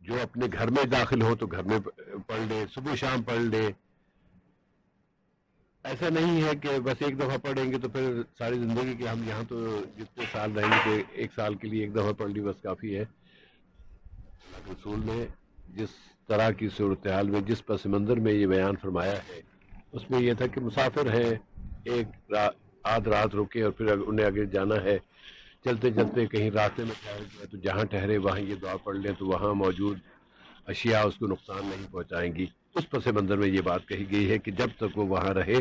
جو اپنے گھر میں داخل ہو تو گھر میں پڑھ لے، صبح شام پڑھ لے. ایسا نہیں ہے کہ بس ایک دفعہ پڑھیں گے تو پھر ساری زندگی کے ہم یہاں تو جتنے سال رہیں گے ایک سال کے لیے ایک دفعہ پڑھ لی بس کافی ہے. رسول نے جس طرح کی صورتحال میں جس پس منظر میں یہ بیان فرمایا ہے اس میں یہ تھا کہ مسافر ہیں، ایک آدھ رات رکے اور پھر انہیں آگے جانا ہے، چلتے چلتے کہیں راستے میں ٹھہر گئے تو جہاں ٹھہرے وہاں یہ دعا پڑھ لیں تو وہاں موجود اشیاء اس کو نقصان نہیں پہنچائیں گی. اس پس منظر میں یہ بات کہی گئی ہے کہ جب تک وہ وہاں رہے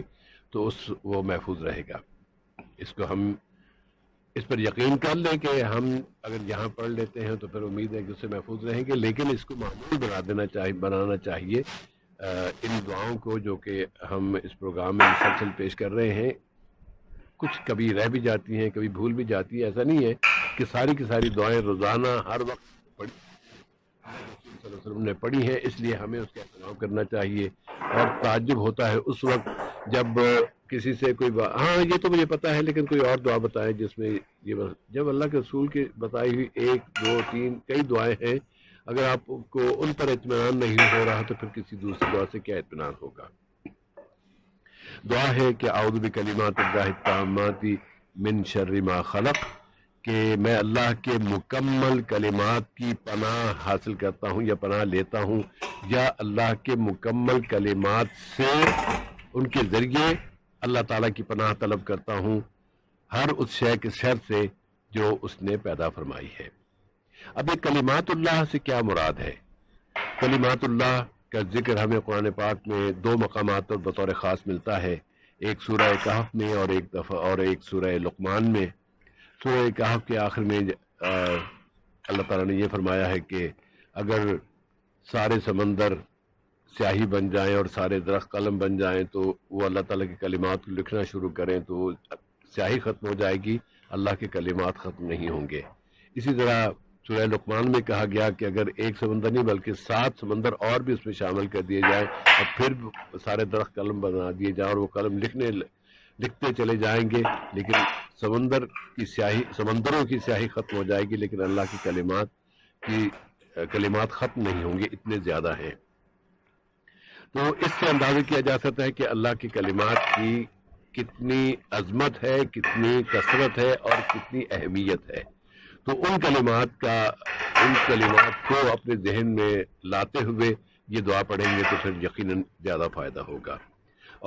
تو وہ محفوظ رہے گا. اس کو ہم اس پر یقین کر لیں کہ ہم اگر یہاں پڑھ لیتے ہیں تو پھر امید ہے کہ اس سے محفوظ رہیں گے، لیکن اس کو معمول بنانا چاہیے ان دعاؤں کو جو کہ ہم اس پروگرام میں مسلسل پیش کر رہے ہیں. کچھ کبھی رہ بھی جاتی ہیں، کبھی بھول بھی جاتی ہے. ایسا نہیں ہے کہ ساری کی ساری دعائیں روزانہ ہر وقت پڑھی صلی اللہ علیہ وسلم نے پڑھی ہیں، اس لیے ہمیں اس کا اہتمام کرنا چاہیے. اور تعجب ہوتا ہے اس وقت جب کسی سے کوئی ہاں یہ تو مجھے پتا ہے لیکن کوئی اور دعا بتائے جس میں یہ جب اللہ کے رسول کی بتائی ہوئی 1 2 3 کئی دعائیں ہیں، اگر آپ کو ان پر اطمینان نہیں ہو رہا تو پھر کسی دوسری دعا سے کیا اطمینان ہوگا. دعا ہے کہ اعوذ بکلمات اللہ التامات من شر ما خلق، کہ میں اللہ کے مکمل کلمات کی پناہ حاصل کرتا ہوں یا پناہ لیتا ہوں، یا اللہ کے مکمل کلمات سے ان کے ذریعے اللہ تعالیٰ کی پناہ طلب کرتا ہوں ہر اس شے کے شر سے جو اس نے پیدا فرمائی ہے. اب یہ کلمات اللہ سے کیا مراد ہے؟ کلمات اللہ کا ذکر ہمیں قرآن پاک میں 2 مقامات پر بطور خاص ملتا ہے، ایک سورہ کہف میں اور ایک سورہ لقمان میں. سورہ کہف کے آخر میں اللہ تعالیٰ نے یہ فرمایا ہے کہ اگر سارے سمندر سیاہی بن جائیں اور سارے درخت قلم بن جائیں تو وہ اللہ تعالیٰ کے کلمات کو لکھنا شروع کریں تو سیاہی ختم ہو جائے گی، اللہ کے کلمات ختم نہیں ہوں گے. اسی طرح سورہ لقمان میں کہا گیا کہ اگر ایک سمندر نہیں بلکہ 7 سمندر اور بھی اس میں شامل کر دیے جائیں اور پھر سارے درخت قلم بنا دیے جائیں اور وہ قلم لکھتے چلے جائیں گے، لیکن سمندروں کی سیاہی ختم ہو جائے گی لیکن اللہ کی کلمات ختم نہیں ہوں گے، اتنے زیادہ ہیں. تو اس سے اندازہ کیا جا سکتا ہے کہ اللہ کی کلمات کی کتنی عظمت ہے، کتنی کثرت ہے اور کتنی اہمیت ہے. تو ان کلمات کو اپنے ذہن میں لاتے ہوئے یہ دعا پڑھیں گے تو پھر یقیناً زیادہ فائدہ ہوگا.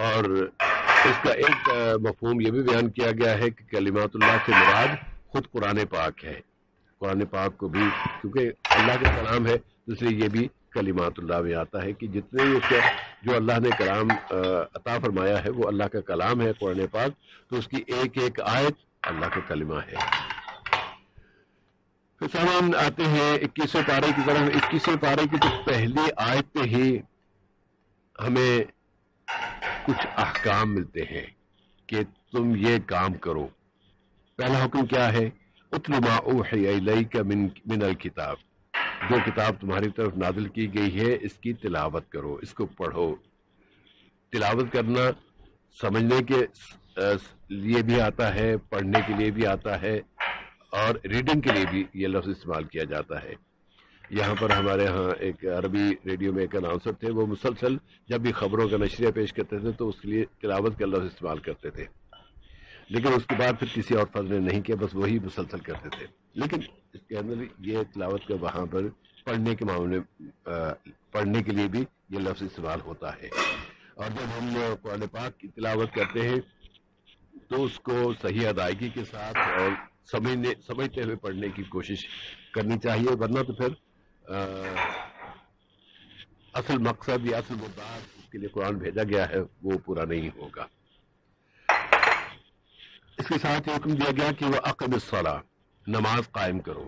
اور اس کا ایک مفہوم یہ بھی بیان کیا گیا ہے کہ کلمات اللہ سے مراد خود قرآن پاک ہے. قرآن پاک کو بھی کیونکہ اللہ کا کلام ہے اس لیے یہ بھی کلمات اللہ میں آتا ہے کہ جتنے جو اللہ نے کلام عطا فرمایا ہے وہ اللہ کا کلام ہے قرآن پاک، تو اس کی ایک ایک آیت اللہ کا کلمہ ہے. پھر سامان آتے ہیں 21ویں پارے کی طرف. 21ویں پارے کی تو پہلی آیت پہ ہی ہمیں کچھ احکام ملتے ہیں کہ تم یہ کام کرو. پہلا حکم کیا ہے؟ اتل ما اوحی الیک من الکتاب، جو کتاب تمہاری طرف نازل کی گئی ہے اس کی تلاوت کرو، اس کو پڑھو. تلاوت کرنا سمجھنے کے لیے بھی آتا ہے، پڑھنے کے لیے بھی آتا ہے اور ریڈنگ کے لیے بھی یہ لفظ استعمال کیا جاتا ہے. یہاں پر ہمارے ہاں ایک عربی ریڈیو میں ایک اناؤنسر تھے، وہ مسلسل جب بھی خبروں کا نشریہ پیش کرتے تھے تو اس کے لیے تلاوت کا لفظ استعمال کرتے تھے، لیکن اس کے بعد پھر کسی اور فرد نے نہیں کیا، بس وہی مسلسل کرتے تھے. لیکن اس کے اندر یہ تلاوت کا وہاں پر پڑھنے کے معاملے پڑھنے کے لیے بھی یہ لفظ استعمال ہوتا ہے. اور جب ہم قرآن پاک کی تلاوت کرتے ہیں تو اس کو صحیح ادائیگی کے ساتھ اور سمجھتے ہوئے پڑھنے کی کوشش کرنی چاہیے، ورنہ تو پھر اصل مقصد یا اصل مدعا اس کے لیے قرآن بھیجا گیا ہے وہ پورا نہیں ہوگا. اس کے ساتھ حکم دیا گیا کہ وہ اقم الصلاۃ، نماز قائم کرو.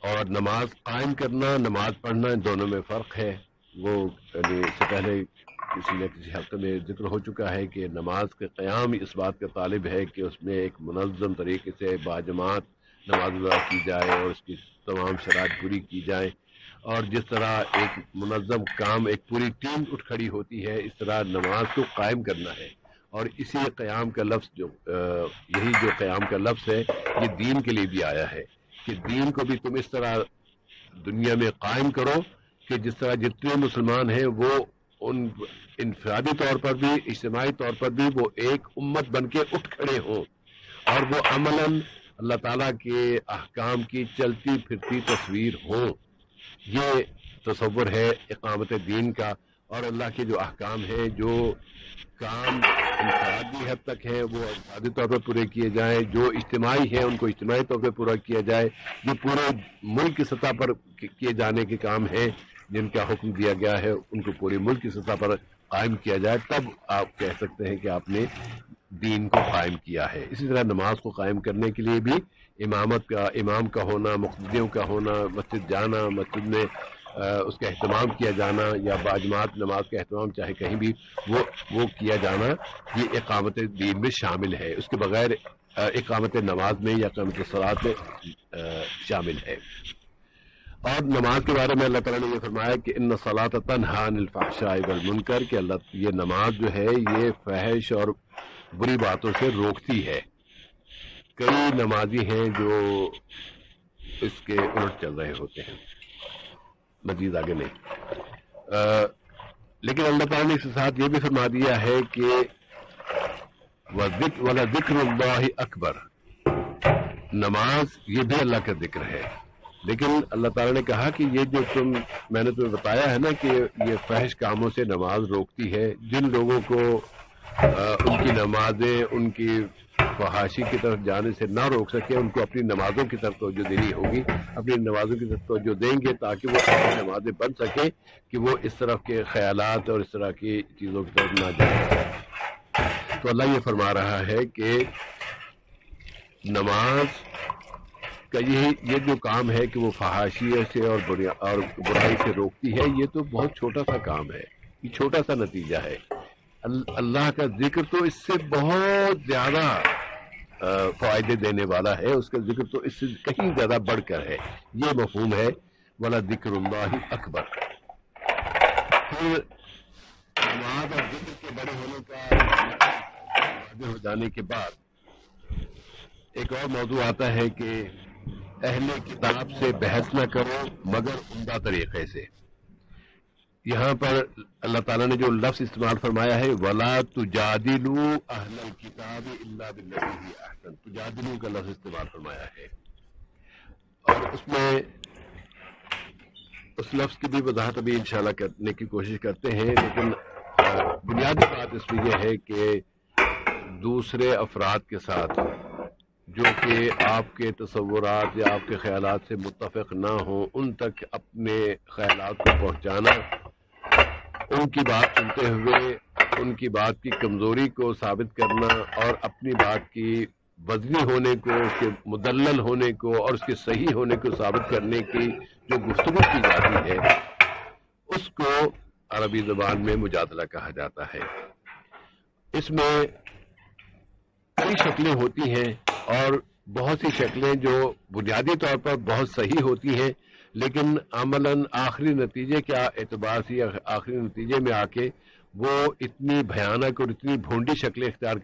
اور نماز قائم کرنا نماز پڑھنا ان دونوں میں فرق ہے. وہ یعنی اس سے پہلے کسی نہ کسی حلقے میں ذکر ہو چکا ہے کہ نماز کے قیام اس بات کا طالب ہے کہ اس میں ایک منظم طریقے سے باجماعت نماز ادا کی جائے اور اس کی تمام شرائط پوری کی جائیں. اور جس طرح ایک منظم کام ایک پوری ٹیم اٹھ کھڑی ہوتی ہے، اس طرح نماز کو قائم کرنا ہے. اور اسی قیام کا لفظ یہی جو قیام کا لفظ ہے یہ دین کے لیے بھی آیا ہے کہ دین کو بھی تم اس طرح دنیا میں قائم کرو کہ جس طرح جتنے مسلمان ہیں وہ ان انفرادی طور پر بھی اجتماعی طور پر بھی وہ ایک امت بن کے اٹھ کھڑے ہوں اور وہ عملاً اللہ تعالیٰ کے احکام کی چلتی پھرتی تصویر ہوں. یہ تصور ہے اقامت دین کا. اور اللہ کے جو احکام ہیں، جو کام انفرادی حد تک ہیں وہ انفرادی طور پر پورے کیے جائیں، جو اجتماعی ہیں ان کو اجتماعی طور پر پورا کیا جائے، جو پورے ملک کی سطح پر کیے جانے کے کام ہیں جن کا حکم دیا گیا ہے ان کو پورے ملک کی سطح پر قائم کیا جائے، تب آپ کہہ سکتے ہیں کہ آپ نے دین کو قائم کیا ہے. اسی طرح نماز کو قائم کرنے کے لیے بھی امام کا ہونا، مقتدیوں کا ہونا، مسجد جانا، مسجد میں اس کا اہتمام کیا جانا یا باجماعت نماز کا اہتمام چاہے کہیں بھی وہ کیا جانا، یہ اقامت دین میں شامل ہے. اس کے بغیر اقامت نماز میں یا اقامت صلاۃ میں شامل ہے. اور نماز کے بارے میں اللہ تعالیٰ نے یہ فرمایا کہ ان الصلاۃ تنہی عن الفحشاء والمنکر، کہ یہ نماز جو ہے یہ فحش اور بری باتوں سے روکتی ہے. کئی نمازی ہیں جو اس کے الٹ چل رہے ہوتے ہیں، مزید آگے نہیں. لیکن اللہ تعالیٰ نے اس کے ساتھ یہ بھی فرما دیا ہے کہ وَلَذِكْرُ اللَّهِ أَكْبَرُ، نماز یہ بھی اللہ کا ذکر ہے. لیکن اللہ تعالیٰ نے کہا کہ یہ جو میں نے تمہیں بتایا ہے نا کہ یہ فحش کاموں سے نماز روکتی ہے، جن لوگوں کو ان کی نمازیں ان کی فحاشی کی طرف جانے سے نہ روک سکے، ان کو اپنی نمازوں کی طرف توجہ دینی ہوگی، اپنی نمازوں کی طرف توجہ دیں گے تاکہ وہ اپنی نمازیں بن سکیں کہ وہ اس طرف کے خیالات اور اس طرح کی چیزوں کی طرف نہ جائیں. تو اللہ یہ فرما رہا ہے کہ نماز کا یہ جو کام ہے کہ وہ فحاشی سے اور برائی سے روکتی ہے، یہ تو بہت چھوٹا سا کام ہے، یہ چھوٹا سا نتیجہ ہے. اللہ کا ذکر تو اس سے بہت زیادہ فائدے دینے والا ہے، اس کا ذکر تو اس سے کہیں زیادہ بڑھ کر ہے. یہ مفہوم ہے وَلَذِكْرُ اللَّهِ أَكْبَرُ. پھر نماز اور ذکر کے بڑے ہونے کا واضح ہو جانے کے بعد ایک اور موضوع آتا ہے کہ اہل کتاب سے بحث نہ کرو مگر عمدہ طریقے سے. یہاں پر اللہ تعالیٰ نے جو لفظ استعمال فرمایا ہے وَلَا تُجَادِلُوا أَهْلَ الْكِتَابِ إِلَّا بِالَّتِي هِيَ أَحْسَنُ، تجادلو کا لفظ استعمال فرمایا ہے. اور اس میں اس لفظ کی بھی وضاحت ابھی انشاءاللہ کرنے کی کوشش کرتے ہیں، لیکن بنیادی بات اس میں یہ ہے کہ دوسرے افراد کے ساتھ جو کہ آپ کے تصورات یا آپ کے خیالات سے متفق نہ ہوں ان تک اپنے خیالات کو پہنچانا، ان کی بات سنتے ہوئے ان کی بات کی کمزوری کو ثابت کرنا اور اپنی بات کی وزنی ہونے کو، اس کے مدلل ہونے کو اور اس کے صحیح ہونے کو ثابت کرنے کی جو گفتگو کی جاتی ہے اس کو عربی زبان میں مجادلہ کہا جاتا ہے. اس میں کئی شکلیں ہوتی ہیں اور بہت سی شکلیں جو بنیادی طور پر بہت صحیح ہوتی ہیں، لیکن عملاً آخری نتیجے کے اعتبار سے آخری نتیجے میں آ کے وہ اتنی بھیانک اور اتنی بھونڈی شکلیں اختیار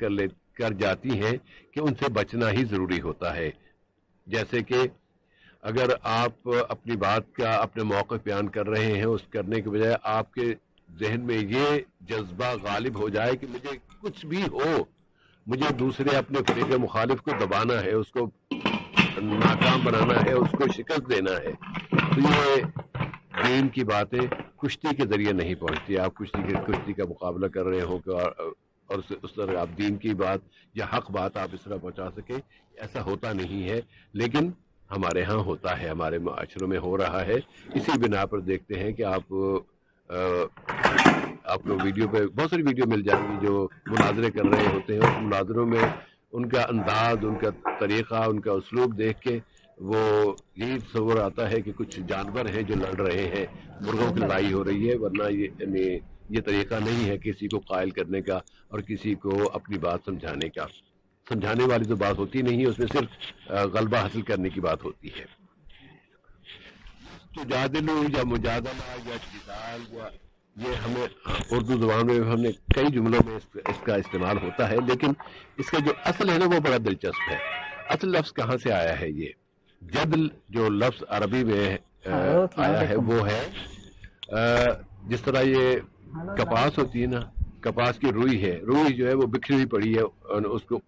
کر جاتی ہیں کہ ان سے بچنا ہی ضروری ہوتا ہے. جیسے کہ اگر آپ اپنی بات کا اپنے موقف بیان کر رہے ہیں، اس کرنے کے بجائے آپ کے ذہن میں یہ جذبہ غالب ہو جائے کہ مجھے کچھ بھی ہو، مجھے دوسرے اپنے فریق مخالف کو دبانا ہے، اس کو ناکام بنانا ہے، اس کو شکست دینا ہے، تو یہ دین کی باتیں کشتی کے ذریعے نہیں پہنچتی. آپ کشتی کا مقابلہ کر رہے ہو کہ اور اس طرح آپ دین کی بات یا حق بات آپ اس طرح پہنچا سکیں، ایسا ہوتا نہیں ہے. لیکن ہمارے ہاں ہوتا ہے، ہمارے معاشروں میں ہو رہا ہے. اسی بنا پر دیکھتے ہیں کہ آپ کو ویڈیو پہ بہت ساری ویڈیو مل جائیں گی جو مناظرے کر رہے ہوتے ہیں. اس مناظروں میں ان کا انداز، ان کا طریقہ، ان کا اسلوب دیکھ کے وہ یہی تصور آتا ہے کہ کچھ جانور ہیں جو لڑ رہے ہیں، مرغوں کی لڑائی ہو رہی ہے، ورنہ یہ طریقہ نہیں ہے کسی کو قائل کرنے کا اور کسی کو اپنی بات سمجھانے کا. سمجھانے والی تو بات ہوتی نہیں ہے، اس میں صرف غلبہ حاصل کرنے کی بات ہوتی ہے. تجادلو یا مجادلہ یا جدال یا یہ ہمیں اردو زبان میں ہم نے کئی جملوں میں اس کا استعمال ہوتا ہے، لیکن اس کا جو اصل ہے نا وہ بڑا دلچسپ ہے. اصل لفظ کہاں سے آیا ہے؟ یہ جدل جو لفظ عربی میں آیا ہے وہ ہے جس طرح یہ کپاس ہوتی ہے نا، کپاس کی روئی ہے، روئی جو ہے وہ بکھری ہوئی پڑی ہے، اور اس کو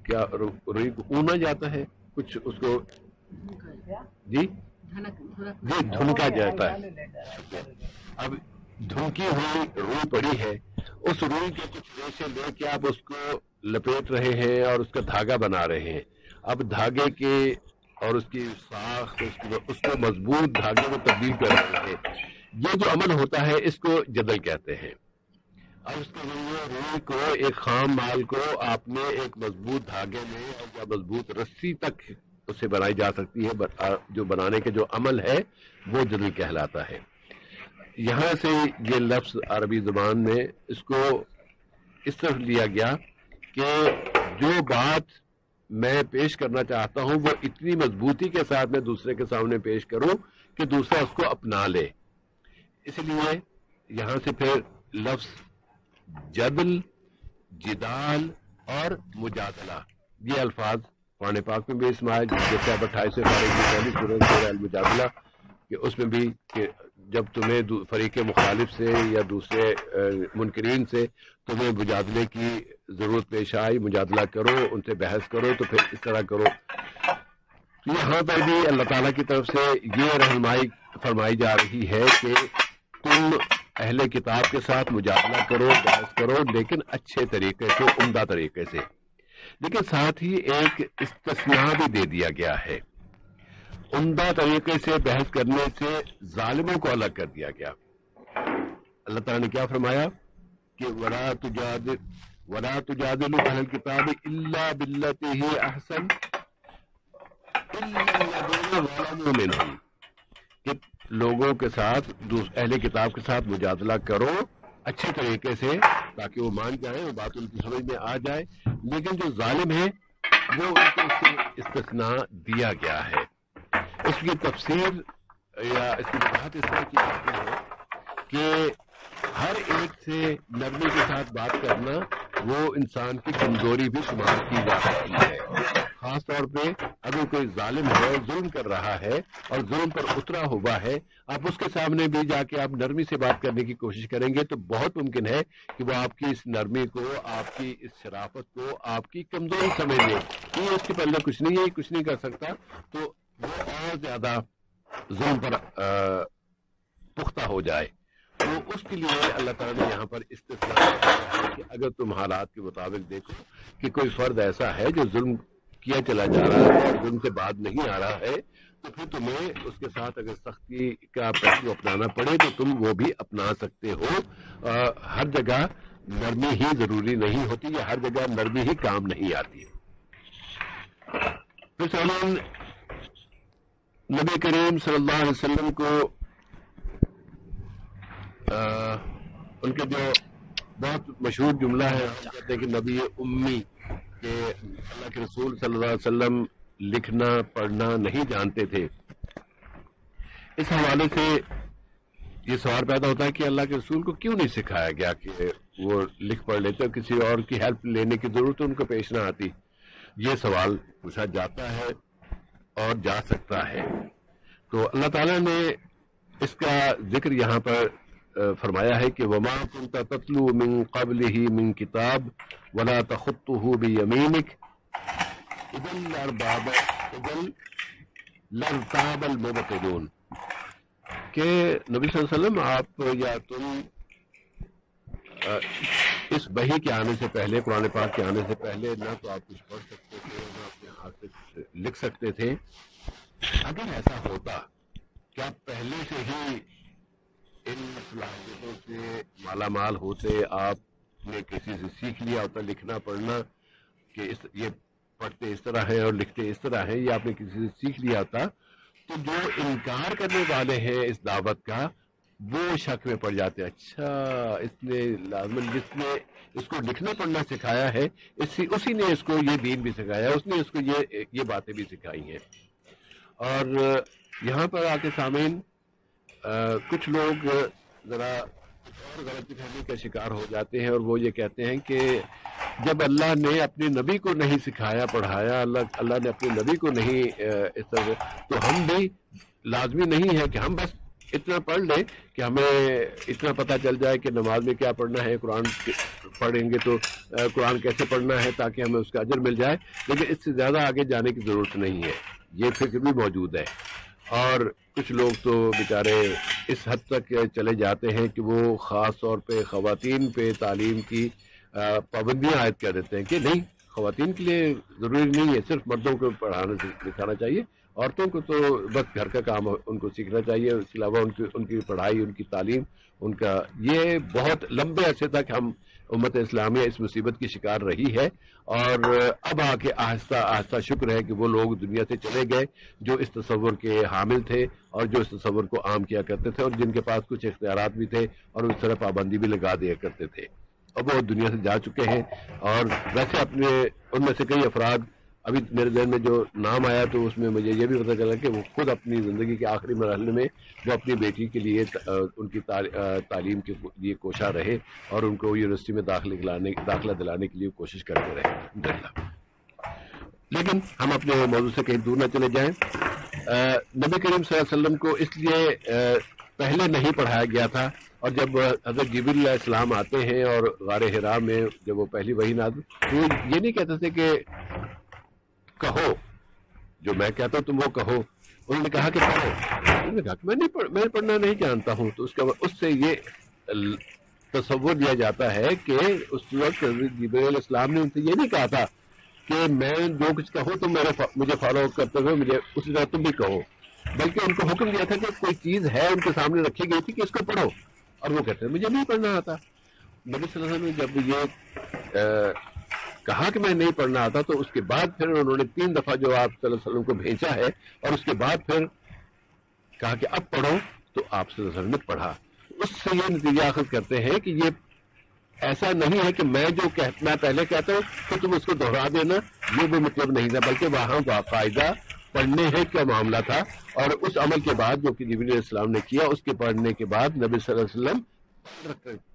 کیا روئی کو اوننا جاتا ہے، کچھ اس کو جی جی دھنکا جاتا ہے. اب دھنکی ہوئی روئی پڑی ہے، اس روئی کے کچھ ریشے لے کے آپ اس کو لپیٹ رہے ہیں اور اس کا دھاگا بنا رہے ہیں. اب دھاگے کے اور اس کی ساخت اس کو مضبوط دھاگے میں تبدیل کر رہے ہیں. یہ جو عمل ہوتا ہے اس کو جدل کہتے ہیں. اب اس کے ذریعے روئی کو، ایک خام مال کو آپ نے ایک مضبوط دھاگے میں یا مضبوط رسی تک اسے بنائی جا سکتی ہے. جو بنانے کے جو عمل ہے وہ جدل کہلاتا ہے. یہاں سے یہ لفظ عربی زبان میں اس کو اس طرح لیا گیا کہ جو بات میں پیش کرنا چاہتا ہوں وہ اتنی مضبوطی کے ساتھ میں دوسرے کے سامنے پیش کروں کہ دوسرا اس کو اپنا لے. اس لیے یہاں سے پھر لفظ جدل، جدال اور مجادلہ، یہ الفاظ قرآن پاک میں بھی استعمال، جیسے اب 28 پارے کی پہلی سورۃ سورہ المجادلہ کہ اس میں بھی کہ جب تمہیں فریق مخالف سے یا دوسرے منکرین سے تمہیں مجادلے کی ضرورت پیش آئی، مجادلہ کرو، ان سے بحث کرو، تو پھر اس طرح کرو. یہاں پر بھی اللہ تعالیٰ کی طرف سے یہ رہنمائی فرمائی جا رہی ہے کہ تم اہل کتاب کے ساتھ مجادلہ کرو، بحث کرو، لیکن اچھے طریقے سے، عمدہ طریقے سے. لیکن ساتھ ہی ایک استثناء بھی دے دیا گیا ہے. عمدہ طریقے سے بحث کرنے سے ظالموں کو الگ کر دیا گیا. اللہ تعالیٰ نے کیا فرمایا کہ وَلَا تُجَادِلُوا أَهْلَ الْكِتَابِ إِلَّا بِالَّتِي هِيَ أَحْسَنُ إِلَّا الَّذِينَ ظَلَمُوا مِنْهُمْ، کہ لوگوں کے ساتھ، اہل کتاب کے ساتھ مجادلہ کرو اچھے طریقے سے تاکہ وہ مان جائیں اور بات ان کی سمجھ میں آ جائے، لیکن جو ظالم ہیں وہ ان کو اس سے استثناء دیا گیا ہے. اس کی تفسیر یا اس کی وضاحت اس طرح کی جاتی ہے کہ ہر ایک سے نرمی کے ساتھ بات کرنا وہ انسان کی کمزوری بھی شمار کی جا سکتی ہے. خاص طور پہ اگر کوئی ظالم ہے، ظلم کر رہا ہے اور ظلم پر اترا ہوا ہے، آپ اس کے سامنے بھی جا کے آپ نرمی سے بات کرنے کی کوشش کریں گے تو بہت ممکن ہے کہ وہ آپ کی اس نرمی کو، آپ کی اس شرافت کو آپ کی کمزوری سمجھ لے کہ اس کے پہلے کچھ نہیں ہے، کچھ نہیں کر سکتا، تو وہ اور زیادہ ظلم پر پختہ ہو جائے. تو اس کے لیے اللہ تعالیٰ نے یہاں پر استثناء کیا ہے کہ اگر تم حالات کے مطابق دیکھو کہ کوئی فرد ایسا ہے جو ظلم کیا چلا جا رہا ہے اور ظلم سے بعد نہیں آ رہا ہے، تو پھر تمہیں اس کے ساتھ اگر سختی کا پہلو اپنانا پڑے تو تم وہ بھی اپنا سکتے ہو. ہر جگہ نرمی ہی ضروری نہیں ہوتی، یا ہر جگہ نرمی ہی کام نہیں آتی. پھر سامعین، نبی کریم صلی اللہ علیہ وسلم کو ان کے جو بہت مشہور جملہ ہے، ہم کہتے ہیں کہ نبی امی، کہ اللہ کے رسول صلی اللہ علیہ وسلم لکھنا پڑھنا نہیں جانتے تھے. اس حوالے سے یہ سوال پیدا ہوتا ہے کہ اللہ کے رسول کو کیوں نہیں سکھایا گیا کہ وہ لکھ پڑھ لیتے اور کسی اور کی ہیلپ لینے کی ضرورت ان کو پیش نہ آتی. یہ سوال پوچھا جاتا ہے اور جا سکتا ہے. تو اللہ تعالیٰ نے اس کا ذکر یہاں پر فرمایا ہے کہ وما كنت تتلو من قبله من کتاب ولا تخطه بيمينك اذا لارتاب المبطلون، کہ نبی صلی اللہ علیہ وسلم آپ یا تم اس وحی کے آنے سے پہلے، قرآن پاک کے آنے سے پہلے، نہ تو آپ کچھ پڑھ سکتے تھے، نہ اپنے ہاتھ سے لکھ سکتے تھے. اگر ایسا ہوتا کہ آپ پہلے سے ہی ان صلاحیتوں سے مالا مال ہوتے، آپ نے کسی سے سیکھ لیا ہوتا لکھنا پڑھنا، کہ یہ پڑھتے اس طرح ہے اور لکھتے اس طرح ہے، یہ آپ نے کسی سے سیکھ لیا ہوتا، تو جو انکار کرنے والے ہیں اس دعوت کا وہ شک میں پڑ جاتے. اچھا، اس نے لازمن جس نے اس کو لکھنا پڑھنا سکھایا ہے اسی نے اس کو یہ دین بھی سکھایا، اس نے اس کو یہ باتیں بھی سکھائی ہیں. اور یہاں پر آ کے سامعین کچھ لوگ ذرا اور غلطی فہمی کا شکار ہو جاتے ہیں، اور وہ یہ کہتے ہیں کہ جب اللہ نے اپنے نبی کو نہیں سکھایا پڑھایا، اللہ نے اپنے نبی کو نہیں اس طرح، تو ہم بھی لازمی نہیں ہے کہ ہم بس اتنا پڑھ لیں کہ ہمیں اتنا پتہ چل جائے کہ نماز میں کیا پڑھنا ہے، قرآن پڑھیں گے تو قرآن کیسے پڑھنا ہے تاکہ ہمیں اس کا اجر مل جائے، لیکن اس سے زیادہ آگے جانے کی ضرورت نہیں ہے، یہ فکر بھی موجود ہے۔ اور کچھ لوگ تو بیچارے اس حد تک چلے جاتے ہیں کہ وہ خاص طور پہ خواتین پہ تعلیم کی پابندیاں عائد کر دیتے ہیں کہ نہیں، خواتین کے لیے ضروری نہیں ہے، صرف مردوں کو پڑھانا سکھانا چاہیے، عورتوں کو تو بس گھر کا کام ان کو سیکھنا چاہیے، اس کے علاوہ ان کی پڑھائی، ان کی تعلیم، ان کا یہ بہت لمبے عرصے تک ہم امت اسلامیہ اس مصیبت کی شکار رہی ہے، اور اب آ کے آہستہ آہستہ شکر ہے کہ وہ لوگ دنیا سے چلے گئے جو اس تصور کے حامل تھے اور جو اس تصور کو عام کیا کرتے تھے، اور جن کے پاس کچھ اختیارات بھی تھے اور اس طرح پابندی بھی لگا دیا کرتے تھے، اب وہ دنیا سے جا چکے ہیں۔ اور ویسے اپنے ان میں سے کئی افراد، ابھی میرے ذہن میں جو نام آیا تو اس میں مجھے یہ بھی پتہ چلا کہ وہ خود اپنی زندگی کے آخری مرحلے میں وہ اپنی بیٹی کے لیے ان کی تعلیم کے لیے کوشاں رہے اور ان کو یونیورسٹی میں داخلہ دلانے کے لیے کوشش کرتے رہے الحمدللہ۔ لیکن ہم اپنے موضوع سے کہیں دور نہ چلے جائیں۔ نبی کریم صلی اللہ علیہ وسلم کو اس لیے پہلے نہیں پڑھایا گیا تھا، اور جب حضرت جبریل علیہ السلام آتے ہیں اور غار حرا میں جب وہ پہلی وحی نازل، تو یہ نہیں کہتے تھے کہ کہو جو میں کہتا ہوں تم وہ کہو، انہوں نے کہا کہ پڑھو، انہوں نے کہا کہ میں پڑھنا نہیں جانتا ہوں، تو اس سے یہ تصور دیا جاتا ہے کہ اس وقت حضرت جبریل علیہ السلام نے ان سے یہ نہیں کہا تھا کہ میں جو کچھ کہوں تم مجھے فالو کرتے ہوئے مجھے اسی طرح تم بھی کہو، بلکہ ان کو حکم دیا تھا کہ کوئی چیز ہے ان کے سامنے رکھی گئی تھی کہ اس کو پڑھو، اور وہ کہتے ہیں مجھے نہیں پڑھنا آتا۔ نبی صلی اللہ علیہ وسلم نے جب یہ کہا کہ میں نہیں پڑھنا آتا تو اس کے بعد پھر انہوں نے 3 دفعہ جو آپ صلی اللہ علیہ وسلم کو بھیجا ہے، اور اس کے بعد پھر کہا کہ اب پڑھو، تو آپ صلی اللہ علیہ وسلم نے پڑھا۔ اس سے یہ نتیجہ اخذ کرتے ہیں کہ یہ ایسا نہیں ہے کہ میں پہلے کہتا ہوں تو تم اس کو دہرا دینا، یہ وہ مطلب نہیں تھا، بلکہ وہاں باقاعدہ پڑھنے ہے کیا معاملہ تھا، اور اس عمل کے بعد جو کہ جبریل علیہ السلام نے کیا، اس کے پڑھنے کے بعد نبی صلی اللہ علیہ وسلم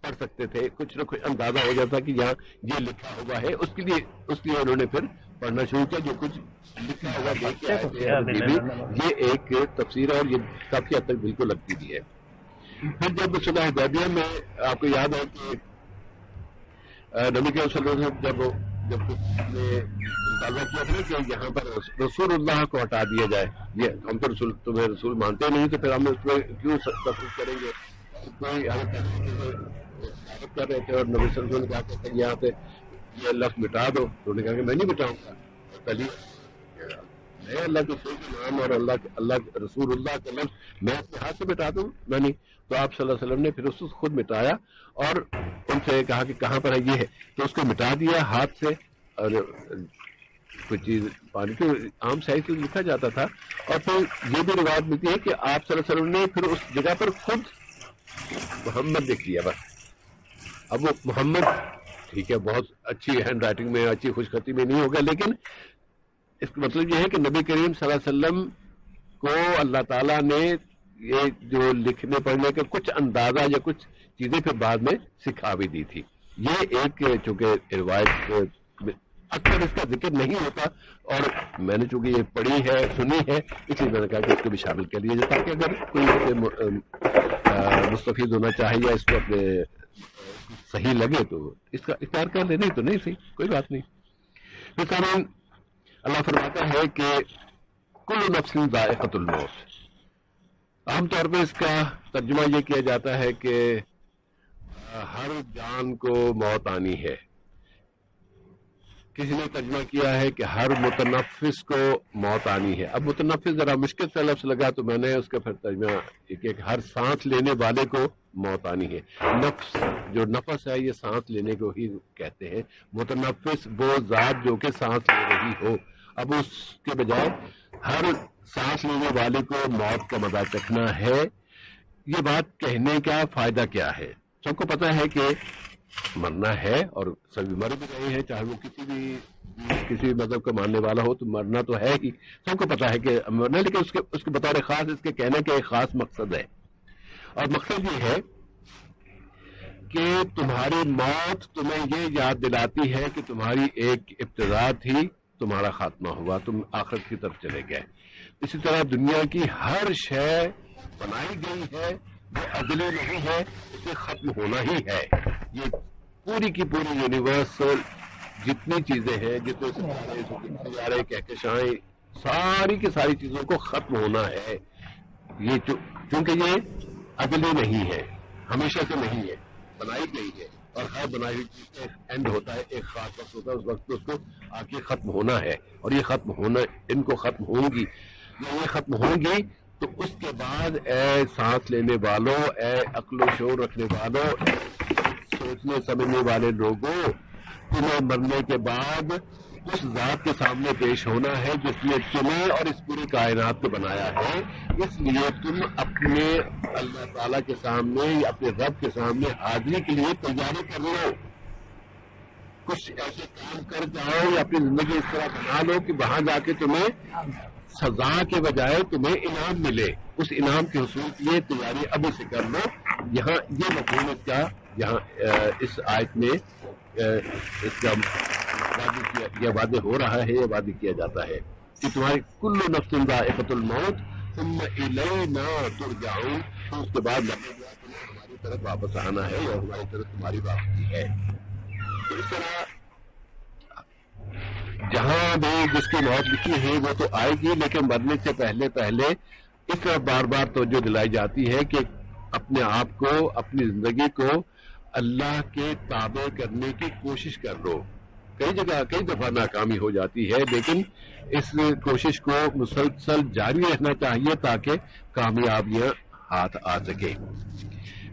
پڑھ سکتے تھے، کچھ نہ کچھ اندازہ ہو جاتا کہ یہاں یہ لکھا ہوا ہے، اس لیے انہوں نے پھر پڑھنا شروع کیا، جو کچھ لکھا ہوا دیکھ کے آئے تھے۔ یہ ایک تفسیر ہے اور یہ کافی حد تک بالکل لگتی بھی ہے۔ پھر جب صلح حدیبیہ میں آپ کو یاد ہے کہ نبی کریم صلی اللہ علیہ وسلم جب نے مطالبہ کیا تھا کہ یہاں پر رسول اللہ کو ہٹا دیا جائے، یہ ہم تو تمہیں رسول مانتے نہیں تو پھر ہم اس میں کیوں تفریح کریں گے، کوئی کر رہے تھے، اور نبی صلی اللہ علیہ وسلم نے کہا کہ یہاں سے یہ لفظ مٹا دو، تو انہوں نے کہا کہ میں نہیں مٹاؤں گا، پہلی میں اللہ کے رسول کے نام اور اللہ رسول اللہ کا لفظ میں اپنے ہاتھ سے مٹا دوں، میں نہیں۔ تو آپ صلی اللہ علیہ وسلم نے پھر اس کو خود مٹایا اور ان سے کہا کہ کہاں پر ہے، یہ ہے، تو اس کو مٹا دیا ہاتھ سے، اور کوئی چیز پانی کو عام سائز سے لکھا جاتا تھا، اور پھر یہ بھی روایت ملتی ہے کہ آپ صلی اللہ علیہ وسلم نے پھر اس جگہ پر خود محمد لکھ لیا بس۔ اب وہ محمد ٹھیک ہے بہت اچھی ہینڈ رائٹنگ میں، اچھی خوش خطی میں نہیں ہوگا، لیکن اس کا مطلب یہ ہے کہ نبی کریم صلی اللہ علیہ وسلم کو اللہ تعالیٰ نے یہ جو لکھنے پڑھنے کا کچھ اندازہ یا کچھ چیزیں پھر بعد میں سکھا بھی دی تھی۔ یہ ایک چونکہ روایت اکثر اس کا ذکر نہیں ہوتا، اور میں نے چونکہ یہ پڑھی ہے سنی ہے، اس لیے میں نے کہا کہ اس کو بھی شامل کر لیا جائے، تاکہ اگر کوئی مستفید ہونا چاہے یا اس کو اپنے صحیح لگے تو اس کا اختیار کر لے، نہیں تو نہیں، صحیح کوئی بات نہیں۔ مثلاً اللہ فرماتا ہے کہ کل نفس ذائقۃ الموت، عام طور پہ اس کا ترجمہ یہ کیا جاتا ہے کہ ہر جان کو موت آنی ہے، کسی نے ترجمہ کیا ہے کہ ہر متنفس کو موت آنی ہے۔ اب متنفس ذرا مشکل سے لفظ لگا تو میں نے اس کا پھر ترجمہ یہ کیا کہ ہر سانس لینے والے کو موت آنی ہے۔ نفس جو نفس ہے یہ سانس لینے کو ہی کہتے ہیں، متنفس وہ ذات جو کہ سانس لے رہی ہو۔ اب اس کے بجائے ہر سانس لینے والے کو موت کا مزہ چکھنا ہے، یہ بات کہنے کا فائدہ کیا ہے؟ سب کو پتہ ہے کہ مرنا ہے، اور سبھی مر بھی رہے ہیں، چاہے وہ کسی بھی مذہب کا ماننے والا ہو تو مرنا تو ہے ہی، سب کو پتہ ہے کہ مرنا، لیکن اس کے بطور خاص اس کے کہنے کا ایک خاص مقصد ہے، اور مقصد یہ ہے کہ تمہاری موت تمہیں یہ یاد دلاتی ہے کہ تمہاری ایک ابتدا تھی، تمہارا خاتمہ ہوا، تم آخرت کی طرف چلے گئے۔ اسی طرح دنیا کی ہر شے بنائی گئی ہے یہ ازلی نہیں ہے، اسے ختم ہونا ہی ہے. یہ پوری کی پوری یونیورسل جتنی چیزیں ہیں، جتنے سیارے کہکشائیں، ساری کی ساری چیزوں کو ختم ہونا ہے. یہ چونکہ یہ ازلی نہیں ہے، ہمیشہ سے نہیں ہے، بنائی گئی ہے، اور ہر بنائی ہوئی چیز کا ایک اینڈ ہوتا ہے، ایک خاص وقت ہوتا ہے، اس وقت اس کو آ کے ختم ہونا ہے. اور یہ ختم ہونا، ان کو ختم ہوں گی، جب یہ ختم ہوں گی تو اس کے بعد اے سانس لینے والوں، اے عقل و شعور رکھنے والوں، اے سوچنے سمجھنے والے لوگوں، تمہیں مرنے کے بعد اس ذات کے سامنے پیش ہونا ہے جس نے تمہیں اور اس پوری کائنات کو بنایا ہے. اس لیے تم اپنے اللہ تعالیٰ کے سامنے یا اپنے رب کے سامنے حاضری کے لیے تیاری کر لو. کچھ ایسے کام کر جاؤ یا اپنی زندگی اس طرح بنا لو کہ وہاں جا کے تمہیں سزا کے بجائے تمہیں انعام ملے. اس انعام کے حصول کے لیے تیاری ابھی سے کر لو. یہاں یہ مفہوم اس کا یہاں اس آیت میں اس کا وعدہ ہو رہا ہے، یہ وعدہ کیا جاتا ہے کہ تمہاری کل نفس ذائقۃ الموت ثم الینا ترجعون. تو اس کے بعد ہماری طرف واپس آنا ہے اور ہماری طرف تمہاری واپسی ہے. تو اس طرح جہاں بھی جس کی موت لکھی ہے وہ تو آئے گی، لیکن مرنے سے پہلے اس طرح بار بار توجہ دلائی جاتی ہے کہ اپنے آپ کو، اپنی زندگی کو اللہ کے تابع کرنے کی کوشش کر لو. کئی دفعہ ناکامی ہو جاتی ہے، لیکن اس کوشش کو مسلسل جاری رہنا چاہیے تاکہ کامیابیاں ہاتھ آ سکے.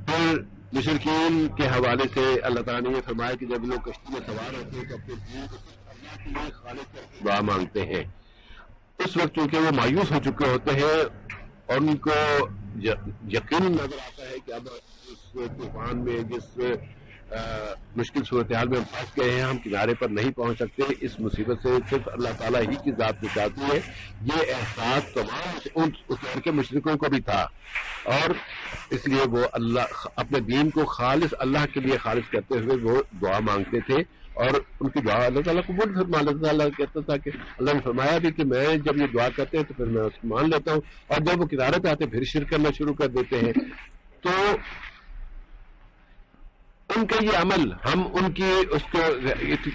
پھر مشرکین کے حوالے سے اللہ تعالیٰ نے یہ فرمایا کہ جب لوگ کشتی میں سوار ہوتے ہیں تو اپنے دین کو اللہ کے لیے خالص دعا مانگتے ہیں. اس وقت چونکہ وہ مایوس ہو چکے ہوتے ہیں اور ان کو یقین نظر آتا ہے کہ اب اس طوفان میں، جس مشکل صورتحال میں ہم پھنس گئے ہیں، ہم کنارے پر نہیں پہنچ سکتے، اس مصیبت سے صرف اللہ تعالیٰ ہی کی ذات بچاتی ہے. یہ احساس تمام اس دور کے مشرکوں کو بھی تھا، اور اس لیے وہ اللہ اپنے دین کو خالص اللہ کے لیے خالص کرتے ہوئے وہ دعا مانگتے تھے، اور ان کی دعا اللہ تعالیٰ قبول فرما. اللہ تعالیٰ کہتا تھا کہ اللہ نے فرمایا بھی کہ میں جب یہ دعا کرتے ہیں تو پھر میں اس کو مان لیتا ہوں، اور جب وہ کنارے پہ آتے پھر شرک کرنا شروع کر دیتے ہیں. تو ان کا یہ عمل، ہم ان کی اس کو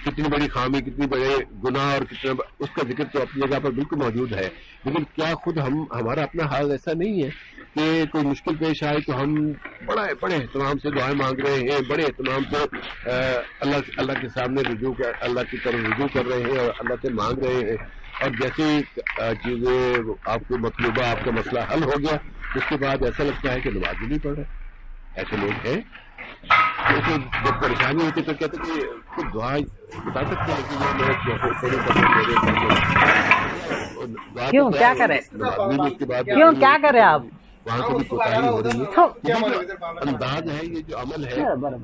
کتنی بڑی خامی، کتنی بڑے گناہ اور کتنا اس کا ذکر تو اپنی جگہ پر بالکل موجود ہے، لیکن کیا خود ہمارا اپنا حال ایسا نہیں ہے کہ کوئی مشکل پیش آئے تو ہم بڑے اہتمام سے دعائیں مانگ رہے ہیں، بڑے اہتمام سے اللہ کے سامنے اللہ کی طرف رجوع کر رہے ہیں اور اللہ سے مانگ رہے ہیں، اور جیسی چیزیں آپ کو مطلوبہ، آپ کا مسئلہ حل ہو گیا، اس کے بعد ایسا لگتا ہے کہ نماز ہی نہیں پڑھ رہے. ایسے لوگ ہیں. جب پریشانی ہوتی تو کہتے کہ خود دعا بتا سکتے ہیں کہ کیوں کیا کرے آپ وہاں سے بھی کوتاہی ہو رہی ہے. انداز ہے یہ جو عمل ہے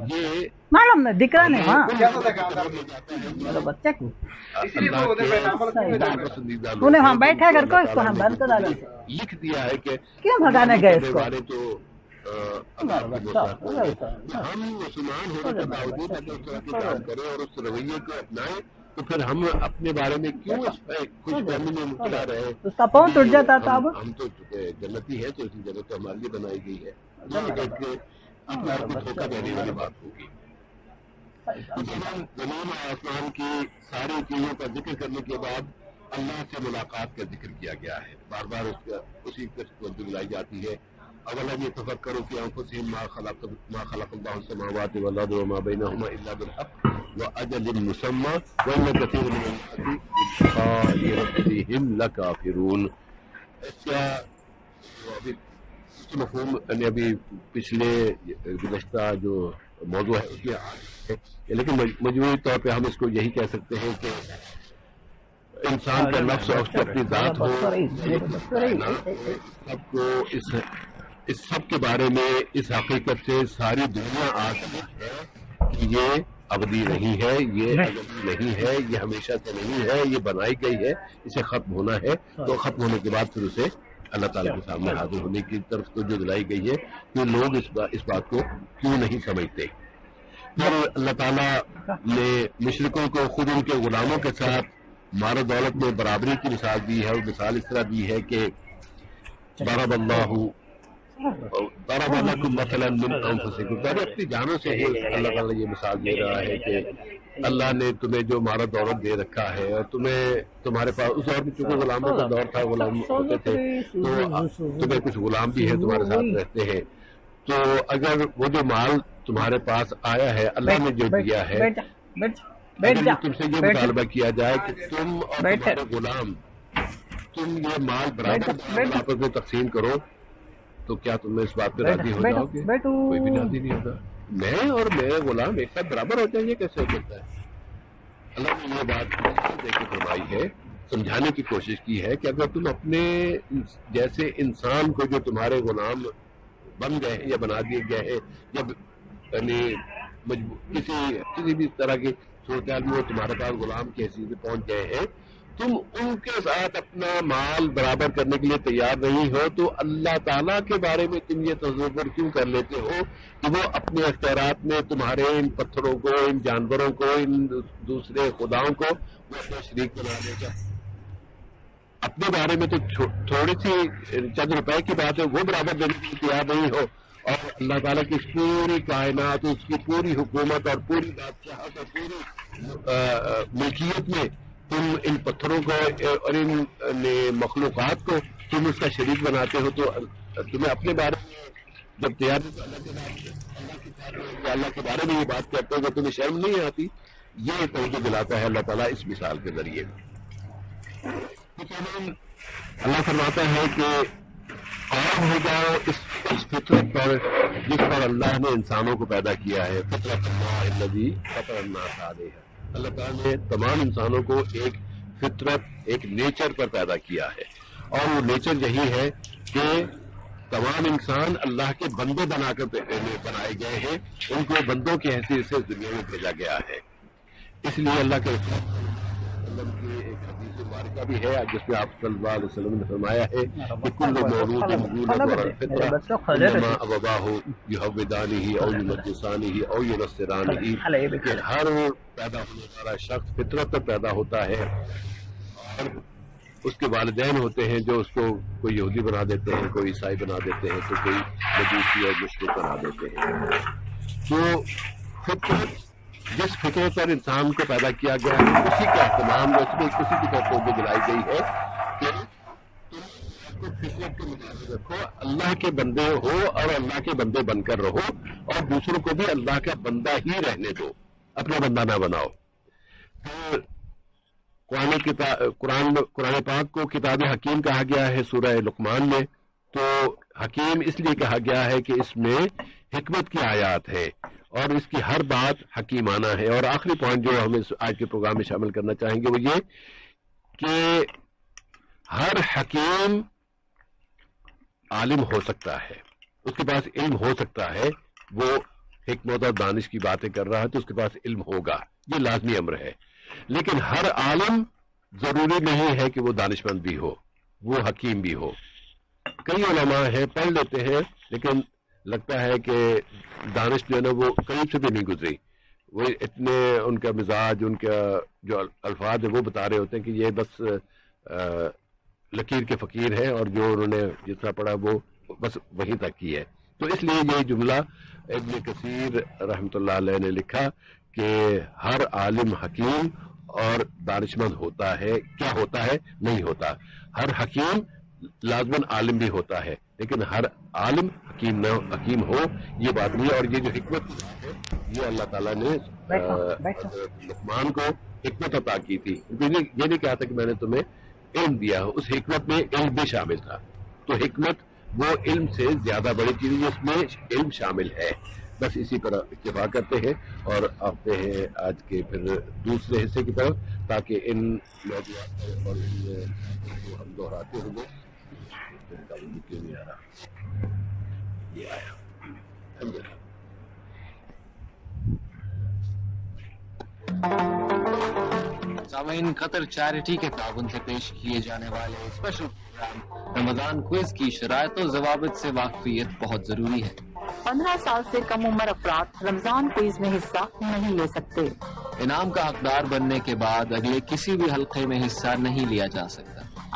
یہ معلوم نہیں دکھ رہا نہیں. ہاں بچے کو انہیں وہاں بیٹھا کر کو اس کو ہم بند کر لکھ دیا ہے کہ کیوں بھگانے گئے اس کو. تو ہم مسلمان ہونے کے باوجود اگر اس طرح کے کام کریں اور اس رویے کو اپنائیں تو پھر ہم اپنے بارے میں کیوں اس خوش فہمی میں مبتلا رہے. اس کا پاؤں ٹوٹ جاتا تھا. اب ہم تو جنتی ہے تو اس جنت تو ہمارے لیے بنائی گئی ہے. اپنے آپ کو دھوکہ دینے والی بات ہوگی. زمین اور آسمان کی ساری چیزوں کا ذکر کرنے کے بعد اللہ سے ملاقات کا ذکر کیا گیا ہے. بار بار اسی کو دلائی جاتی ہے. اولا یہ تفکروا فی انفسہم ما خلق اللہ السماوات والارض وما بینہما الا بالحق واجل مسمى وان کثیر من الناس بلقاء ربہم لکافرون. اس کا مفہوم یعنی ابھی پچھلے گزشتہ جو موضوع ہے اس میں، لیکن مجموعی طور پہ ہم اس کو یہی کہہ سکتے ہیں کہ انسان کا نفس اور اس کی اپنی ذات ہو، سب کو اس سب کے بارے میں اس حقیقت سے ساری دنیا آتی ہے کہ یہ ابدی نہیں ہے، یہ ابدی نہیں ہے، یہ ہمیشہ سے نہیں ہے، یہ بنائی گئی ہے، اسے ختم ہونا ہے. تو ختم ہونے کے بعد پھر اسے اللہ تعالیٰ کے سامنے حاضر ہونے کی طرف تو جو دلائی گئی ہے کہ لوگ اس بات کو کیوں نہیں سمجھتے. پھر اللہ تعالیٰ نے مشرکوں کو خود ان کے غلاموں کے ساتھ مال و دولت میں برابری کی مثال دی ہے، اور مثال اس طرح دی ہے کہ ضرب اللہ ضرب لکم مثلا من انفسکم، تو اپنی جانوں سے اللہ تعالیٰ یہ مثال دے رہا ہے کہ اللہ نے تمہیں جو مہارت دولت دے رکھا ہے، اور تمہارے پاس اس دور میں چونکہ غلاموں کا دور تھا، غلام ہوتے تھے، تو تمہیں کچھ غلام بھی ہیں تمہارے ساتھ رہتے ہیں، تو اگر وہ جو مال تمہارے پاس آیا ہے اللہ نے جو دیا ہے، اگر تم سے یہ مطالبہ کیا جائے کہ تم اور تمہارے غلام تم یہ مال برابر آپس میں تقسیم کرو، تو کیا تم اس بات پہ راضی ہو جاؤ گے؟ کوئی بھی راضی نہیں ہوگا. میں اور میرے غلام ایک ساتھ برابر ہو جائیں، یہ کیسے ہو سکتا ہے؟ اللہ نے یہ بات دے کے فرمائی ہے، سمجھانے کی کوشش کی ہے کہ اگر تم اپنے جیسے انسان کو جو تمہارے غلام بن گئے ہیں یا بنا دیے گئے ہیں، جب یعنی کسی بھی طرح کی صورتحال میں تمہارے پاس غلام کی حیثیت سے پہنچ گئے ہیں، تم ان کے ساتھ اپنا مال برابر کرنے کے لیے تیار نہیں ہو، تو اللہ تعالیٰ کے بارے میں تم یہ تصور کیوں کر لیتے ہو کہ وہ اپنے اختیارات میں تمہارے ان پتھروں کو، ان جانوروں کو، ان دوسرے خداؤں کو وہ اپنا شریک بنا دے گا؟ اپنے بارے میں تو تھوڑی سی چند روپے کی بات ہے، وہ برابر دینے کے لیے تیار نہیں ہو، اور اللہ تعالیٰ کی پوری کائنات، اس کی پوری حکومت اور پوری بادشاہت اور پوری ملکیت میں تم ان پتھروں کو اور ان مخلوقات کو تم اس کا شریک بناتے ہو، تو تمہیں اپنے بارے میں جب تیار اللہ کے بارے میں یہ بات کرتے ہو تو تمہیں شرم نہیں آتی؟ یہ توجہ دلاتا ہے اللہ تعالیٰ اس مثال کے ذریعے. اللہ فرماتا ہے کہ قائم ہو جاؤ اس فطرت پر جس پر اللہ نے انسانوں کو پیدا کیا ہے، فطرت اللہ الذی فطر الناس علیہ. اللہ تعالیٰ نے تمام انسانوں کو ایک فطرت، ایک نیچر پر پیدا کیا ہے، اور وہ نیچر یہی ہے کہ تمام انسان اللہ کے بندے بنا کر بنائے گئے ہیں، ان کو بندوں کی حیثیت سے دنیا میں بھیجا گیا ہے. اس لیے اللہ کے رسول کی ایک حدیث مبارکہ بھی ہے جس میں آپ صلی اللہ علیہ وسلم نے فرمایا ہے کہ کل مولود یولد علی الفطرہ انما ابواہ یہودانہ او یمجسانہ او ینصرانہ، کہ ہر پیدا ہونے والا شخص فطرت پر پیدا ہوتا ہے، اور اس کے والدین ہوتے ہیں جو اس کو کوئی یہودی بنا دیتے ہیں، کوئی عیسائی بنا دیتے ہیں، تو کوئی مجوسی اور مشرک بنا دیتے ہیں. تو فطرت، جس فطرت پر انسان کو پیدا کیا گیا ہے، اسی کا اہتمام اس میں اسی کی طرف توجہ دلائی گئی ہے کہ تم فطرت کے مطابق رکھو، اللہ کے بندے ہو اور اللہ کے بندے بن کر رہو، اور دوسروں کو بھی اللہ کا بندہ ہی رہنے دو، اپنا بندہ نہ بناؤ. پھر قرآن پاک کو کتاب حکیم کہا گیا ہے سورہ لقمان میں، تو حکیم اس لیے کہا گیا ہے کہ اس میں حکمت کی آیات ہے اور اس کی ہر بات حکیمانہ ہے. اور آخری پوائنٹ جو ہم آج کے پروگرام میں شامل کرنا چاہیں گے وہ یہ کہ ہر حکیم عالم ہو سکتا ہے، اس کے پاس علم ہو سکتا ہے، وہ حکمت اور دانش کی باتیں کر رہا ہے تو اس کے پاس علم ہوگا، یہ لازمی امر ہے. لیکن ہر عالم ضروری نہیں ہے کہ وہ دانش مند بھی ہو، وہ حکیم بھی ہو. کئی علماء ہیں پڑھ لیتے ہیں لیکن لگتا ہے کہ دانش جو ہے نا وہ قریب سے بھی نہیں گزری، وہ اتنے ان کا مزاج، ان کا جو الفاظ ہیں وہ بتا رہے ہوتے ہیں کہ یہ بس لکیر کے فقیر ہے، اور جو انہوں نے جتنا پڑھا وہ بس وہیں تک کی ہے. تو اس لیے یہ جملہ ابن کثیر رحمۃ اللہ علیہ نے لکھا کہ ہر عالم حکیم اور دانشمند ہوتا ہے. کیا ہوتا ہے؟ نہیں ہوتا. ہر حکیم لازماً عالم بھی ہوتا ہے، لیکن ہر عالم حکیم ہو یہ بات نہیں ہے. اور یہ جو حکمت ہے یہ اللہ تعالیٰ نے لقمان کو حکمت عطا کی تھی. یہ نہیں کہا تھا کہ میں نے تمہیں علم دیا ہو، اس حکمت میں علم بھی شامل تھا. تو حکمت وہ علم سے زیادہ بڑی چیز ہے جس میں علم شامل ہے. بس اسی پر اتفاق کرتے ہیں اور آتے ہیں آج کے پھر دوسرے حصے کی طرف، تاکہ ان موضوعات اور کو ہم دہراتے ہوں گے. کیوں نہیں آ رہا؟ یہ آیا الحمدللہ. سامعین، قطر چیریٹی کے تعاون سے پیش کیے جانے والے اسپیشل پروگرام رمضان کوئز کی شرائط و ضوابط سے واقفیت بہت ضروری ہے. 15 سال سے کم عمر افراد رمضان کوئز میں حصہ نہیں لے سکتے. انعام کا حقدار بننے کے بعد اگلے کسی بھی حلقے میں حصہ نہیں لیا جا سکتا.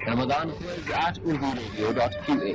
ramadanquiz@urduradio.qa।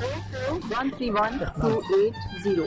44131280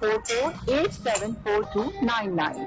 44874299।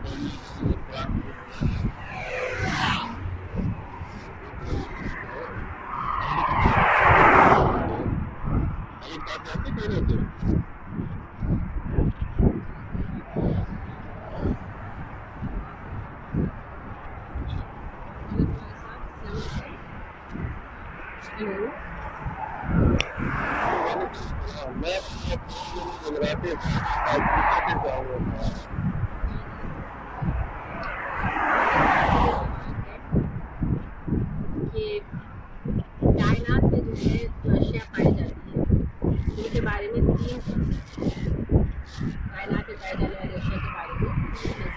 کہ کائنات میں جو ہے جو اشیاء پائی جاتی ہے ان کے بارے میں 3 کائنات میں پائی جانے والی اشیاء کے بارے میں نظریات.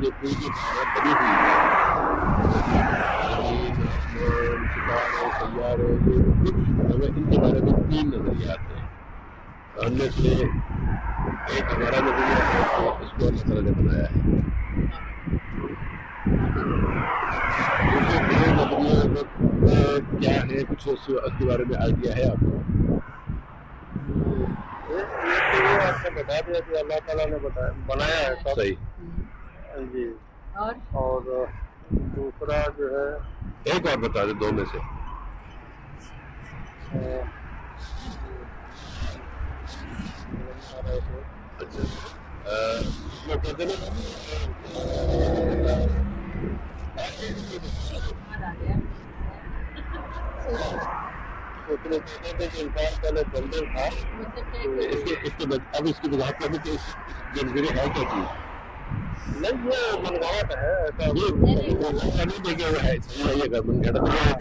یہ پوری بڑی ہوئی ہے سیارے ہمیں ان کے بارے میں 3 نظریات ہیں. ان میں سے ایک ہمارا نظریہ ہے اس کو اللہ تعالیٰ نے بنایا ہے. دوسرے نظریے کیا ہے کچھ اس کے بارے میں آئیڈیا ہے آپ کو؟ آپ نے بتا دیا کہ اللہ تعالیٰ نے بنایا ہے سب. صحیح. جی. اور دوسرا جو ہے ایک اور بتا دیں 2 میں سے. اچھا میں کہتے نا انسان پہلے بندر تھا اب اس کی وضاحت کرنے کی جنگری ہے کیا چیز نہیں یہ منگاوٹ ہے ایسا ایک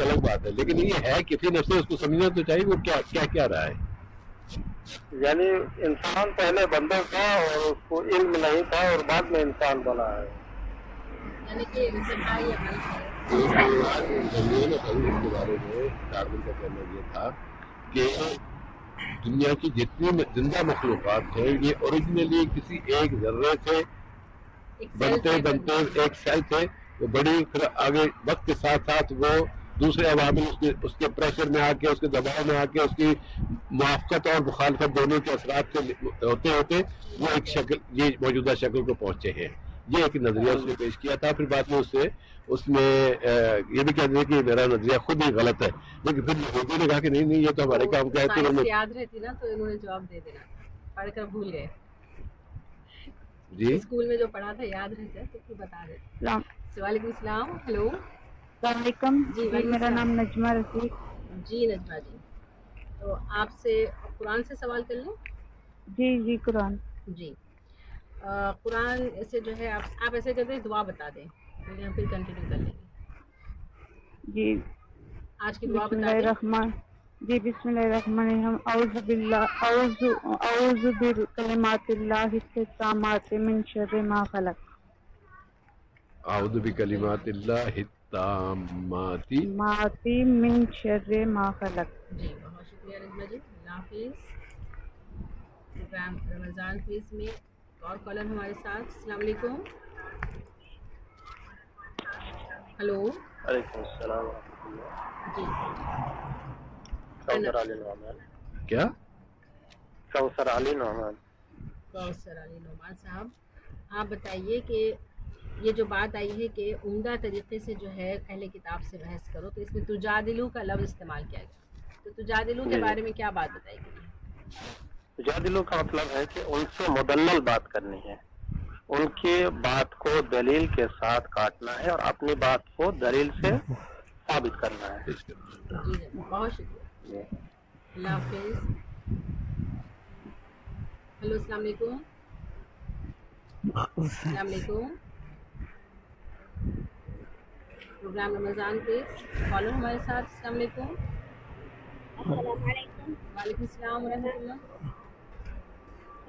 الگ بات ہے لیکن یہ ہے کسی نفس سے اس کو سمجھنا تو چاہیے وہ کیا رہا ہے. یعنی انسان پہلے بندر تھا اور اس کو علم نہیں تھا اور بعد میں انسان بنا ہے. یعنی کہ اس کے بارے میں ڈارون کا کہنا یہ تھا کہ دنیا کی جتنی زندہ مخلوقات ہیں یہ اوریجنلی کسی ایک ذرے سے بنتے ایک سیل تھے. وہ بڑی پھر آگے وقت کے ساتھ ساتھ وہ دوسرے عوامل اس کے پریشر میں آ کے اس کے دباؤ میں آ کے اس کی موافقت اور مخالفت دونوں کے اثرات سے ہوتے ہوتے وہ ایک شکل یہ موجودہ شکل کو پہنچے ہیں. یہ ایک نظریہ اس نے پیش کیا تھا. پھر بعد میں اس میں یہ بھی کہہ دیا کہ میرا نظریہ خود ہی غلط ہے لیکن پھر یہودی نے کہا کہ نہیں یہ تو ہمارے کام کا ہے. تو یاد رہتی نا تو انہوں نے جواب دے دینا پڑھ کر بھول گئے. جی اسکول میں جو پڑھا تھا یاد رہتا ہے تو بتا دیتے. وعلیکم السلام. ہلو السلام علیکم. جی میرا نام نجمہ رفیق. جی نجمہ جی تو آپ سے قرآن سے سوال کر لیں. جی قرآن. جی قرآن سے جو ہے آپ ایسے کرتے ہیں دعا بتا دیں ہم پھر کنٹینیو کر لیں گے. جی آج کی دعا بسم بتا اللہ دیں. الرحمن جی بسم اللہ الرحمن الرحیم. اعوذ بکلمات اللہ التامات من شر ما خلق. اعوذ بکلمات اللہ التامات من شر ما خلق. جی بہت شکریہ نجمہ جی. اللہ حافظ. پروگرام رمضان کوئز میں اور کالر ہمارے ساتھ. السلام علیکم. ہلو. وعلیکم السلام ورحمۃ اللہ. جی کوثر علی نعمان. کیا کوثر علی نعمان. کوثر علی نعمان صاحب آپ بتائیے کہ یہ جو بات آئی ہے کہ عمدہ طریقے سے جو ہے اہل کتاب سے بحث کرو تو اس میں تجادلو کا لفظ استعمال کیا گیا. تو تجادلو کے بارے میں کیا بات بتائی گئی؟ تجادلو کا مطلب ہے کہ ان سے مدلل بات کرنی ہے. ان کی بات کو دلیل کے ساتھ کاٹنا ہے اور اپنی بات کو دلیل سے ثابت کرنا ہے. جی بہت شکریہ. اللہ حافظ. ہلو السلام علیکم. السلام علیکم. پروگرام رمضان کے کالر ہمارے ساتھ. السلام علیکم. السلام علیکم. وعلیکم السلام ورحمۃ اللہ.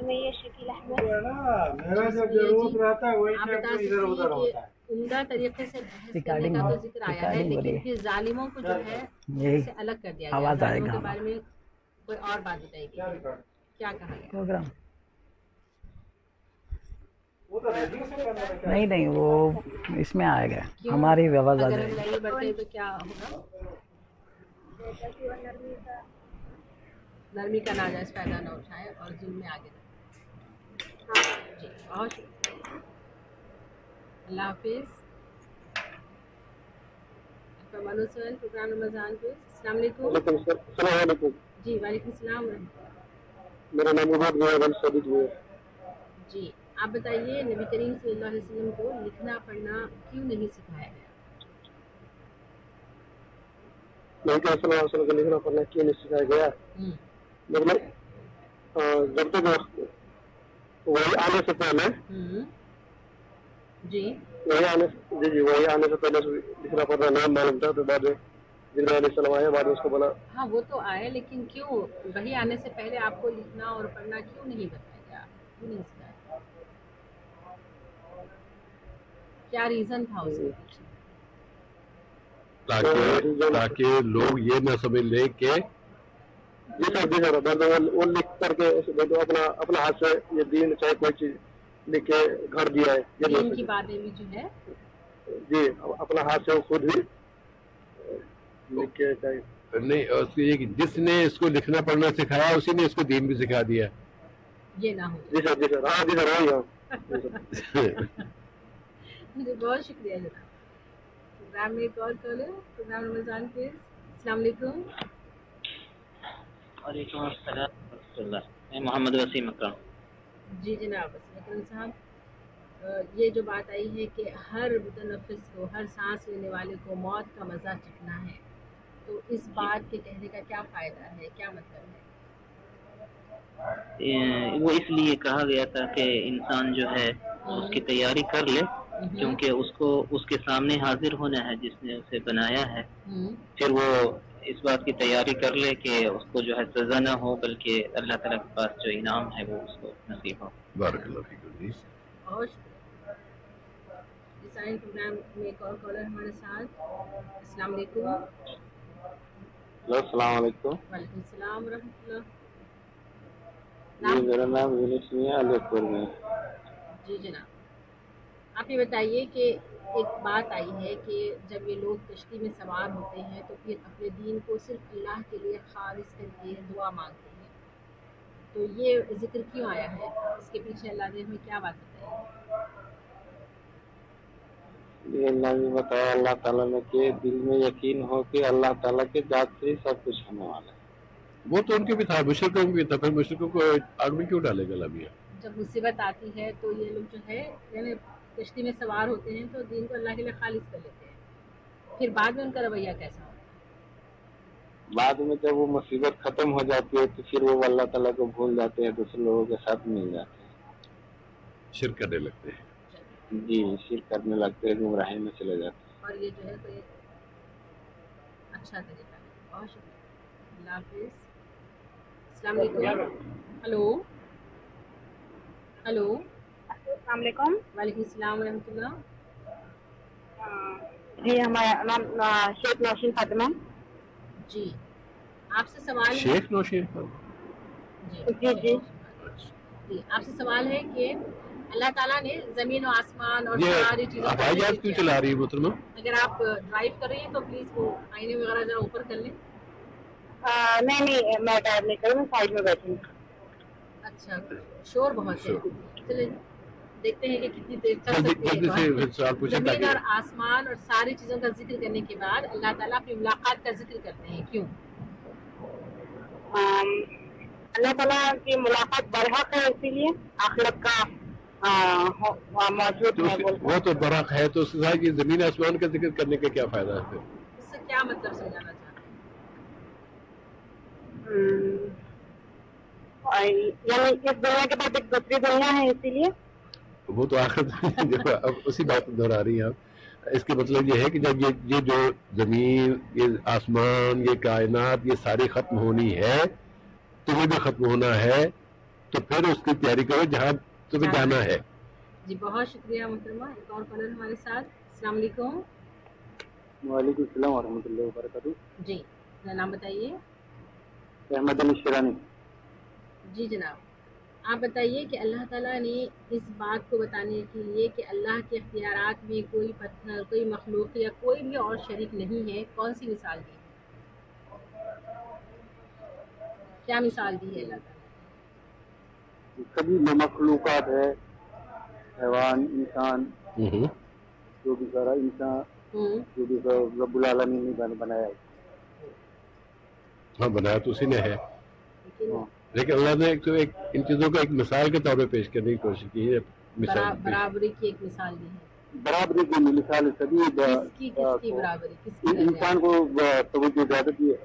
میں یہ شکیل احمد. میرا جب ضرورت رہتا ہے وہی ٹائم پہ ادھر ادھر ہوتا ہے. عمدہ طریقے سے بحث کرنے کا تو ذکر آیا ہے لیکن پھر ظالموں کو جو ہے سے الگ کر دیا گیا. ظالموں کے بارے میں کوئی اور بات بتائے گی کیا کہا گیا؟ نہیں وہ اس میں آئے گا ہماری آواز آ جائے گی. اگر ہم بڑھتے تو کیا ہوگا؟ نرمی کا ناجائز فائدہ نہ اٹھائے اور ظلم میں آگے رہے. جی بہت شکریہ، اللہ حافظ۔ پروگرام رمضان کو السلام علیکم۔ السلام علیکم جی وعلیکم السلام ورحمۃ اللہ۔ میرا نام عبید ہے۔ جی آپ بتائیے نبی کریم صلی اللہ علیہ وسلم کو لکھنا پڑھنا کیوں نہیں سکھایا گیا؟ نبی کریم صلی اللہ علیہ وسلم کو لکھنا پڑھنا کیوں نہیں سکھایا گیا؟ مطلب جب تک وہی آنے سے پہلے وہی آنے سے پہلے لکھنا پڑھنا نام معلوم تھا، تو بعد میں جبرائیل علیہ السلام آیا، بعد میں اس کو بولا۔ ہاں وہ تو آئے، لیکن کیوں وہی آنے سے پہلے آپ کو لکھنا اور پڑھنا کیوں نہیں بتایا گیا، کیوں نہیں سکھایا گیا؟ کیا ریزن تھا اس کے پیچھے؟ تاکہ لوگ یہ نہ سمجھ لیں کہ جی سر وہ لکھ کر کے اپنا ہاتھ سے یہ دین چاہے کوئی چیز لکھ کے گھر دیا ہے، دین کی باتیں بھی جو ہے جی اپنا ہاتھ سے خود ہی لکھ کے چاہیے نہیں، اس کی یہ کہ جس نے اس کو لکھنا پڑھنا سکھایا اسی نے اس کو دین بھی سکھا دیا۔ یہ نہ ہو جی سر ہاں جی سر مجھے بہت شکریہ جناب۔ پروگرام میں کال کر لیں، پروگرام رمضان کے السلام علیکم۔ وعلیکم السلام ورحمۃ اللہ، میں محمد وسیم اکرم۔ جی جناب وسیم اکرم صاحب، یہ جو بات آئی ہے کہ ہر متنفس کو، ہر سانس لینے والے کو موت کا مزہ چکھنا ہے، تو اس بات کے کہنے کا کیا فائدہ ہے، کیا مطلب ہے؟ وہ اس لیے کہا گیا تھا کہ انسان جو ہے اس کی تیاری کر لے، کیونکہ اس کو اس کے سامنے حاضر ہونا ہے جس نے اسے بنایا ہے، پھر وہ اس بات کی تیاری کر لے کہ اس کو جو ہے سزا نہ ہو، بلکہ اللہ تعالیٰ کے پاس جو انعام ہے وہ اس کو نصیب ہو۔ بارک اللہ فیکم جی۔ بہت شکریہ۔ اس آئین پروگرام میں ایک اور کالر ہمارے ساتھ۔ السلام علیکم۔ السلام علیکم۔ وعلیکم السلام ورحمۃ اللہ۔ جی میرا نام یونس میاں علی پور میں۔ جی جناب آپ یہ بتائیے کہ ایک بات آئی ہے کہ جب یہ لوگ کشتی میں سوار ہوتے ہیں تو پھر اپنے دین کو صرف اللہ کے لیے خالص کر کے دعا مانگتے ہیں، تو یہ ذکر کیوں آیا ہے، اس کے پیچھے اللہ نے ہمیں کیا بات بتائی ہے؟ یہ اللہ نے بتایا، اللہ تعالیٰ نے کہ دل میں یقین ہو کہ اللہ تعالیٰ کے ذات سے ہی سب کچھ ہونے والا ہے۔ وہ تو ان کے بھی تھا، مشرکوں کے بھی تھا، پھر مشرکوں کو آگ میں کیوں ڈالے گا لبیا؟ جب مصیبت آتی ہے تو یہ لوگ جو ہے یعنی کشتی میں سوار ہوتے ہیں تو دین کو اللہ کے لیے خالص کر لیتے ہیں، پھر بعد میں ان کا رویہ کیسا ہوتا ہے؟ بعد میں جب وہ مصیبت ختم ہو جاتی ہے تو پھر وہ اللہ تعالیٰ کو بھول جاتے ہیں، دوسرے لوگوں کے ساتھ مل جاتے ہیں، شرک کرنے لگتے ہیں۔ جی شرک کرنے لگتے ہیں، گمراہی میں چلے جاتے ہیں۔ اور یہ جو ہے کوئی اچھا طریقہ ہے۔ بہت شکریہ، اللہ حافظ۔ السلام علیکم۔ ہلو ہلو السلام علیکم۔ وعلیکم السلام ورحمۃ اللہ۔ جی ہمارا نام شیخ نوشین فاطمہ۔ جی آپ سے سوال ہے۔ شیخ نوشین جی جی جی آپ سے سوال ہے کہ اللہ تعالیٰ نے زمین و آسمان اور یہ ساری چیزوں کو ہوائی جہاز کیوں چلا رہی ہے محترمہ؟ اگر آپ ڈرائیو کر رہی ہیں تو پلیز وہ آئینے وغیرہ ذرا اوپر کر لیں۔ نہیں میں ڈرائیو نہیں کروں، میں سائڈ میں بیٹھی ہوں۔ اچھا شور بہت ہے، چلیں دیکھتے ہیں کہ کتنی دیر چل سکتی ہے۔ زمین اور آسمان اور ساری چیزوں کا ذکر کرنے کے بعد اللہ تعالیٰ اپنی ملاقات کا ذکر کرتے ہیں، کیوں؟ اللہ تعالیٰ کی ملاقات برحق ہے، اسی لیے آخرت کا موجود ہے۔ وہ تو برحق ہے، تو اس کے ساتھ یہ زمین آسمان کا ذکر کرنے کا کیا فائدہ ہے پھر؟ اس سے کیا مطلب سمجھانا چاہتے ہیں؟ یعنی اس دنیا کے بعد ایک دوسری دنیا ہے، اسی لیے وہ تو آخر اب اسی بات دہرا رہی ہیں آپ۔ اس کا مطلب یہ ہے کہ جب یہ جو زمین، یہ آسمان، یہ کائنات، یہ ساری ختم ہونی ہے، تمہیں بھی ختم ہونا ہے، تو پھر اس کی تیاری کرو جہاں تمہیں جانا ہے۔ جی بہت شکریہ محترمہ۔ ایک اور کالر ہمارے ساتھ۔ السلام علیکم۔ وعلیکم السلام ورحمۃ اللہ وبرکاتہ۔ جی اپنا نام بتائیے۔ احمد علی شیرانی۔ جی جناب آپ بتائیے کہ اللہ تعالیٰ نے اس بات کو بتانے کے لیے کہ اللہ کے اختیارات میں کوئی پتھر، کوئی مخلوق یا کوئی بھی اور شریک نہیں ہے، کون سی مثال دی ہے؟ کیا مثال دی ہے اللہ تعالیٰ؟ سبھی مخلوقات ہے، حیوان انسان جو بھی سارا انسان جو بھی رب العالمین نے بنایا ہے. ہاں بنایا تو اسی نے ہے، لیکن اللہ نے ایک ان چیزوں کو ایک مثال کے طور پہ پیش کرنے کی کوشش کی ہے. برابری کی ایک مثال دی ہے. برابری کی مثال سبھی کس کی برابری، کس کی انسان کو توجہ زیادہ دی ہے.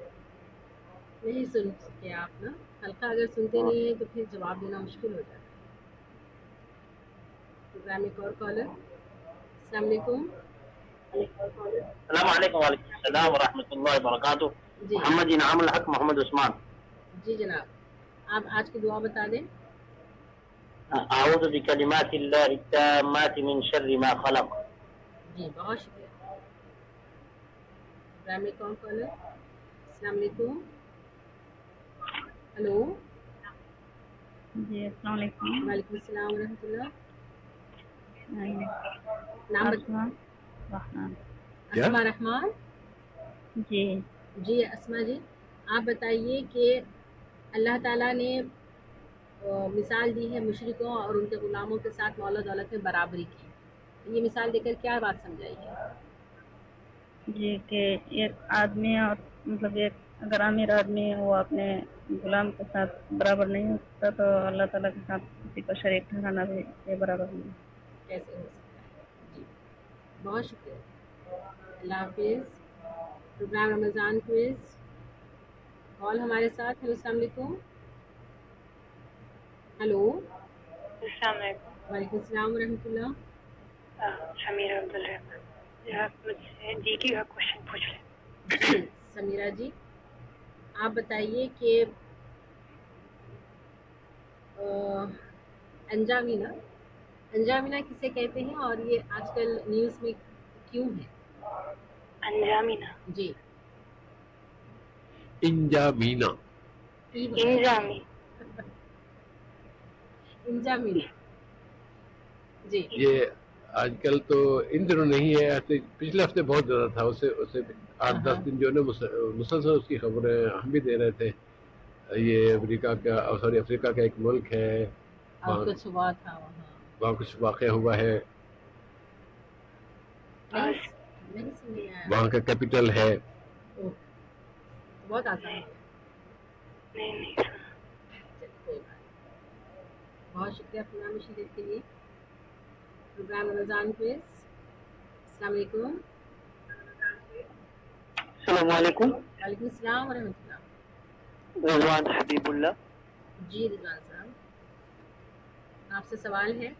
نہیں سن سکتے آپ نا، حلقہ اگر سنتے نہیں ہیں تو پھر جواب دینا مشکل ہو جاتا ہے. پروگرام ایک اور کالر. السلام علیکم. السلام علیکم. وعلیکم السلام ورحمۃ اللہ وبرکاتہ. محمد انعام الحق محمد عثمان. جی جناب، آپ آج کی دعا بتا دیں. اعوذ بکلمات اللہ التامات من شر ما خلق. جی بہت شکریہ. پروگرام ایک اور کالر. السلام علیکم. ہلو. جی السلام علیکم. وعلیکم السلام ورحمۃ اللہ. نام اسما رحمان. جی جی اسما جی، آپ بتائیے کہ اللہ تعالیٰ نے مثال دی ہے مشرکوں اور ان کے غلاموں کے ساتھ مال و دولت میں برابری کی. یہ مثال دے کر کیا بات سمجھائی ہے؟ جی کہ ایک آدمی اور مطلب ایک اگر امیر آدمی ہے وہ اپنے غلام کے ساتھ برابر نہیں ہو سکتا تو اللہ تعالیٰ کے ساتھ کسی کو شریک ٹھہرانا بھی یہ برابر نہیں. کیسے ہو سکتا ہے؟ جی بہت شکریہ. اللہ حافظ. پروگرام رمضان کوئز کال ہمارے ساتھ. ہیلو السلام علیکم. ہلو. السلام علیکم. وعلیکم السلام ورحمۃ اللہ. سمیرہ عبدالرحمان. آپ مجھ سے جی کی کا کوشچن پوچھ لیں. سمیرہ جی، آپ بتائیے کہ انجامینا کسے کہتے ہیں اور یہ آج کل نیوز میں کیوں ہے؟ انجامینا جی انجامینا انجامینا جی. یہ آج کل تو ان دنوں نہیں ہے، پچھلے ہفتے بہت زیادہ تھا. اسے 8-10 دن جو ہے نا مسلسل اس کی خبریں ہم بھی دے رہے تھے. یہ افریقہ کا ایک ملک ہے، وہاں کچھ واقع ہوا ہے، وہاں کا کیپٹل ہے. بہت آسان ہے. بہت شکریہ پروگرام میں شرکت کے لیے. پروگرام رمضان کوئز. السلام علیکم. السلام علیکم. وعلیکم السلام ورحمۃ اللہ. رضوان حبیب اللہ. جی رضوان صاحب، آپ سے سوال ہے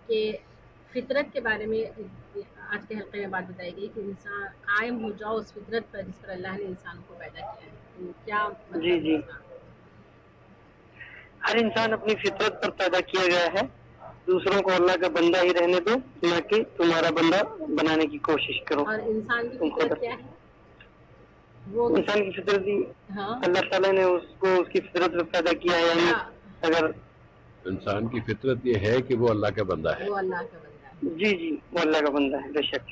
کہ فطرت کے بارے میں آج کے حلقے میں بات بتائی گئی کہ انسان قائم ہو جاؤ اس فطرت پر جس پر اللہ نے انسان کو پیدا کیا ہے. تو کیا مطلب؟ جی ہر انسان اپنی فطرت پر پیدا کیا گیا ہے. دوسروں کو اللہ کا بندہ ہی رہنے دو، نہ کہ تمہارا بندہ بنانے کی کوشش کرو. اور انسان کی فطرت کیا ہے؟ وہ انسان کی فطرت اللہ تعالیٰ نے اس کو اس کی فطرت پر پیدا کیا ہے. یعنی اگر انسان کی فطرت یہ ہے کہ وہ اللہ کا بندہ ہے. وہ اللہ کا بندہ ہے. جی وہ اللہ کا بندہ ہے بے شک.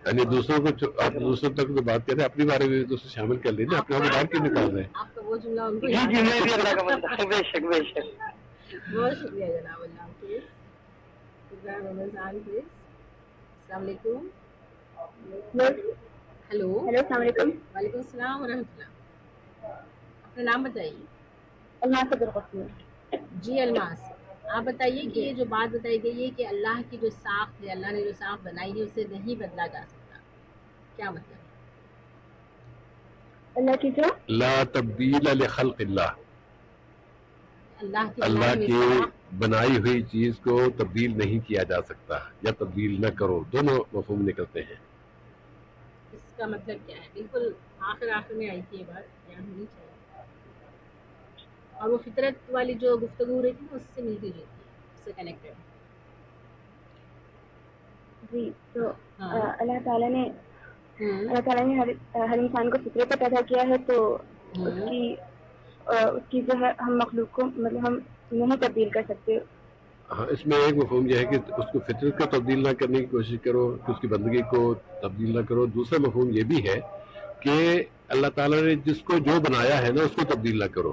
یعنی دوسروں تک تو بات کریں، اپنے بارے میں دوسرے شامل کر لینا. اپنے بارے میں کیوں نکال رہے ہیں؟ آپ کا وہ جملہ ان کو جی میں بھی اللہ کا بندہ ہوں. بے شک. بہت شکریہ جناب. اللہ حافظ. پروگرام رمضان کوئز. السلام علیکم. ہلو. السلام علیکم. وعلیکم السلام ورحمۃ اللہ. اپنا نام بتائیے. الماس عبدالقاسم. جی الماس، آپ بتائیے کہ یہ جو بات بتائی گئی ہے کہ اللہ کی جو ساخت ہے، اللہ نے جو ساخت بنائی ہے اسے نہیں بدلا جا سکتا، کیا مطلب ہے؟ اللہ کی جو لا تبدیل لخلق اللہ، اللہ کی بنائی ہوئی چیز کو تبدیل نہیں کیا جا سکتا یا تبدیل نہ کرو. دونوں مفہوم نکلتے ہیں. اس کا مطلب کیا ہے؟ بالکل آخر میں آئی تھی یہ بات، یاد ہونی چاہیے. اور وہ فطرت والی جو گفتگو رہی تھی اس سے ملتی جلتی ہے، اس سے کنیکٹڈ. جی تو اللہ تعالیٰ نے ہر انسان کو فطرت پر پیدا کیا ہے، تو اس کی جو ہے ہم مخلوق کو مطلب ہم نہیں تبدیل کر سکتے. ہاں، اس میں ایک مفہوم یہ ہے کہ اس کو فطرت کو تبدیل نہ کرنے کی کوشش کرو، کہ اس کی بندگی کو تبدیل نہ کرو. دوسرا مفہوم یہ بھی ہے کہ اللہ تعالیٰ نے جس کو جو بنایا ہے نا اس کو تبدیل نہ کرو.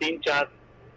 3-4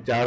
4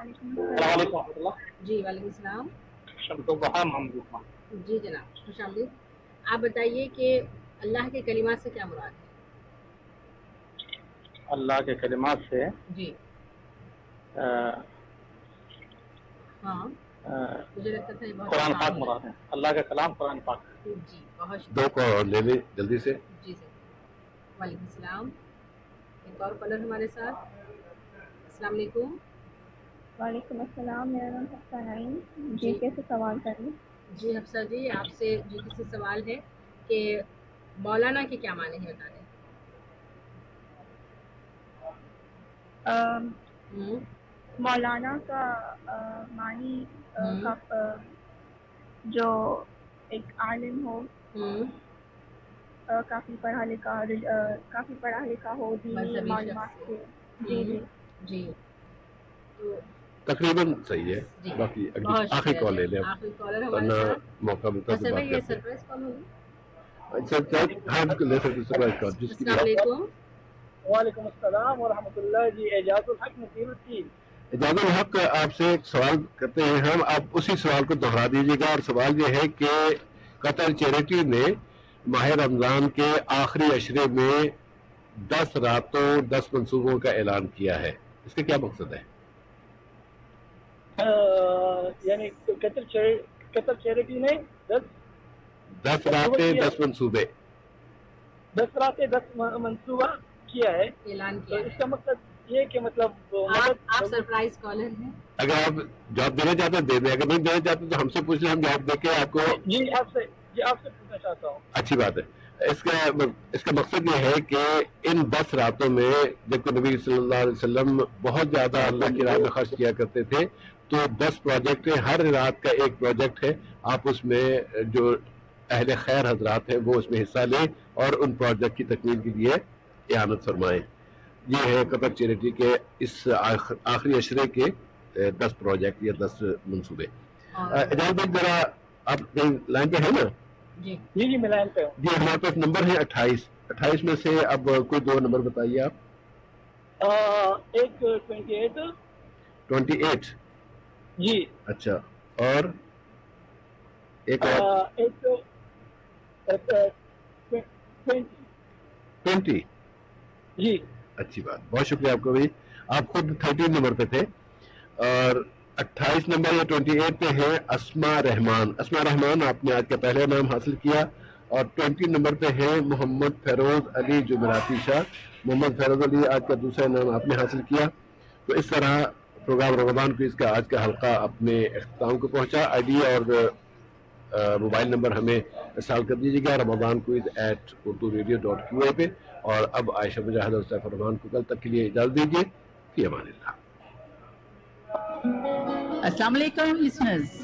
السلام علیکم ورحمۃ اللہ. جی وعلیکم السلام. شمس الضحیٰ محمد عثمان. جی جناب خوش آمدید. آپ بتائیے کہ اللہ کے کلمات سے کیا مراد ہے؟ اللہ کے کلمات سے جی ہاں مجھے لگتا تھا یہ بہت قرآن پاک مراد ہے. اللہ کا کلام قرآن پاک. جی بہت دو کو لے لیں جلدی سے. جی سر. وعلیکم السلام. ایک اور کالر ہمارے ساتھ. السلام علیکم. وعلیکم السلام. میرا نام حفصہ نعیم. جی کیسے سوال کریں؟ جی حفصہ جی آپ سے جی کسی سوال ہے کہ مولانا کے کیا معنی ہیں بتا دیں. مولانا کا معنی جو ایک عالم ہو, کافی پڑھا لکھا ہو دینی معلومات سے. جی جی جی تقریباً صحیح ہے. باقی آخری کال لے لیں ورنہ موقع ملتا تو بات کرتے ہیں. ہاں لے سکتے سرپرائز کال. السلام علیکم. وعلیکم السلام ورحمۃ اللہ. جی اعجاز الحق نصیر الدین. اعجاز الحق آپ سے ایک سوال کرتے ہیں ہم. آپ اسی سوال کو دہرا دیجیے گا. اور سوال یہ ہے کہ قطر چیریٹی نے ماہ رمضان کے آخری عشرے میں 10 راتوں 10 منصوبوں کا اعلان کیا ہے. اس کا کیا مقصد ہے؟ یعنی قطر چیریٹی نے 10 راتیں 10 منصوبے 10 راتیں 10 منصوبہ کیا ہے, اعلان تو کیا. اس کا مقصد یہ کہ مطلب آپ سرپرائز کالر ہیں. اگر آپ جواب دینا چاہتے ہیں دے دیں, اگر نہیں دینا چاہتے تو ہم سے پوچھ لیں, ہم جواب دے کے آپ کو. جی آپ سے پوچھنا چاہتا ہوں. اچھی بات ہے. اس کا مقصد یہ ہے کہ ان 10 راتوں میں جبکہ نبی صلی اللہ علیہ وسلم بہت زیادہ اللہ کی راہ میں خرچ کیا کرتے تھے, تو 10 پروجیکٹ ہیں, ہر رات کا ایک پروجیکٹ ہے. آپ اس میں جو اہل خیر حضرات ہیں وہ اس میں حصہ لیں اور ان پروجیکٹ کی تکمیل کے لیے اعانت فرمائیں. یہ ہے قطر چیریٹی کے اس آخری عشرے کے 10 پروجیکٹ یا 10 منصوبے. اجازت بھائی ذرا آپ لائن پہ ہیں نا؟ جی جی میں لائن پہ ہوں. جی ہمارے پاس نمبر ہے 28 میں سے اب کوئی 2 نمبر بتائیے آپ. ایک 28 جی. اچھا اور ایک 20 جی. اچھی بات, بہت شکریہ آپ کو بھی. آپ خود 13 نمبر پہ تھے اور 28 نمبر یا 28 پہ ہے اسماء رحمان. اسماء رحمان آپ نے آج کا پہلا نام حاصل کیا. اور 20 نمبر پہ ہے محمد فیروز علی جمعراتی شاہ. محمد فیروز علی آج کا دوسرا نام آپ نے حاصل کیا. تو اس طرح پروگرام رمضان کوئز کا آج کا حلقہ اپنے اختتام کو پہنچا. آئی ڈی اور موبائل نمبر ہمیں ارسال کر دیجیے گا ramadanquiz@urduradio.qa پہ. اور اب عائشہ مجاہد اور سیف الرحمان کو کل تک کے لیے اجازت دیجیے. فی امان اللہ. السلام علیکم listeners.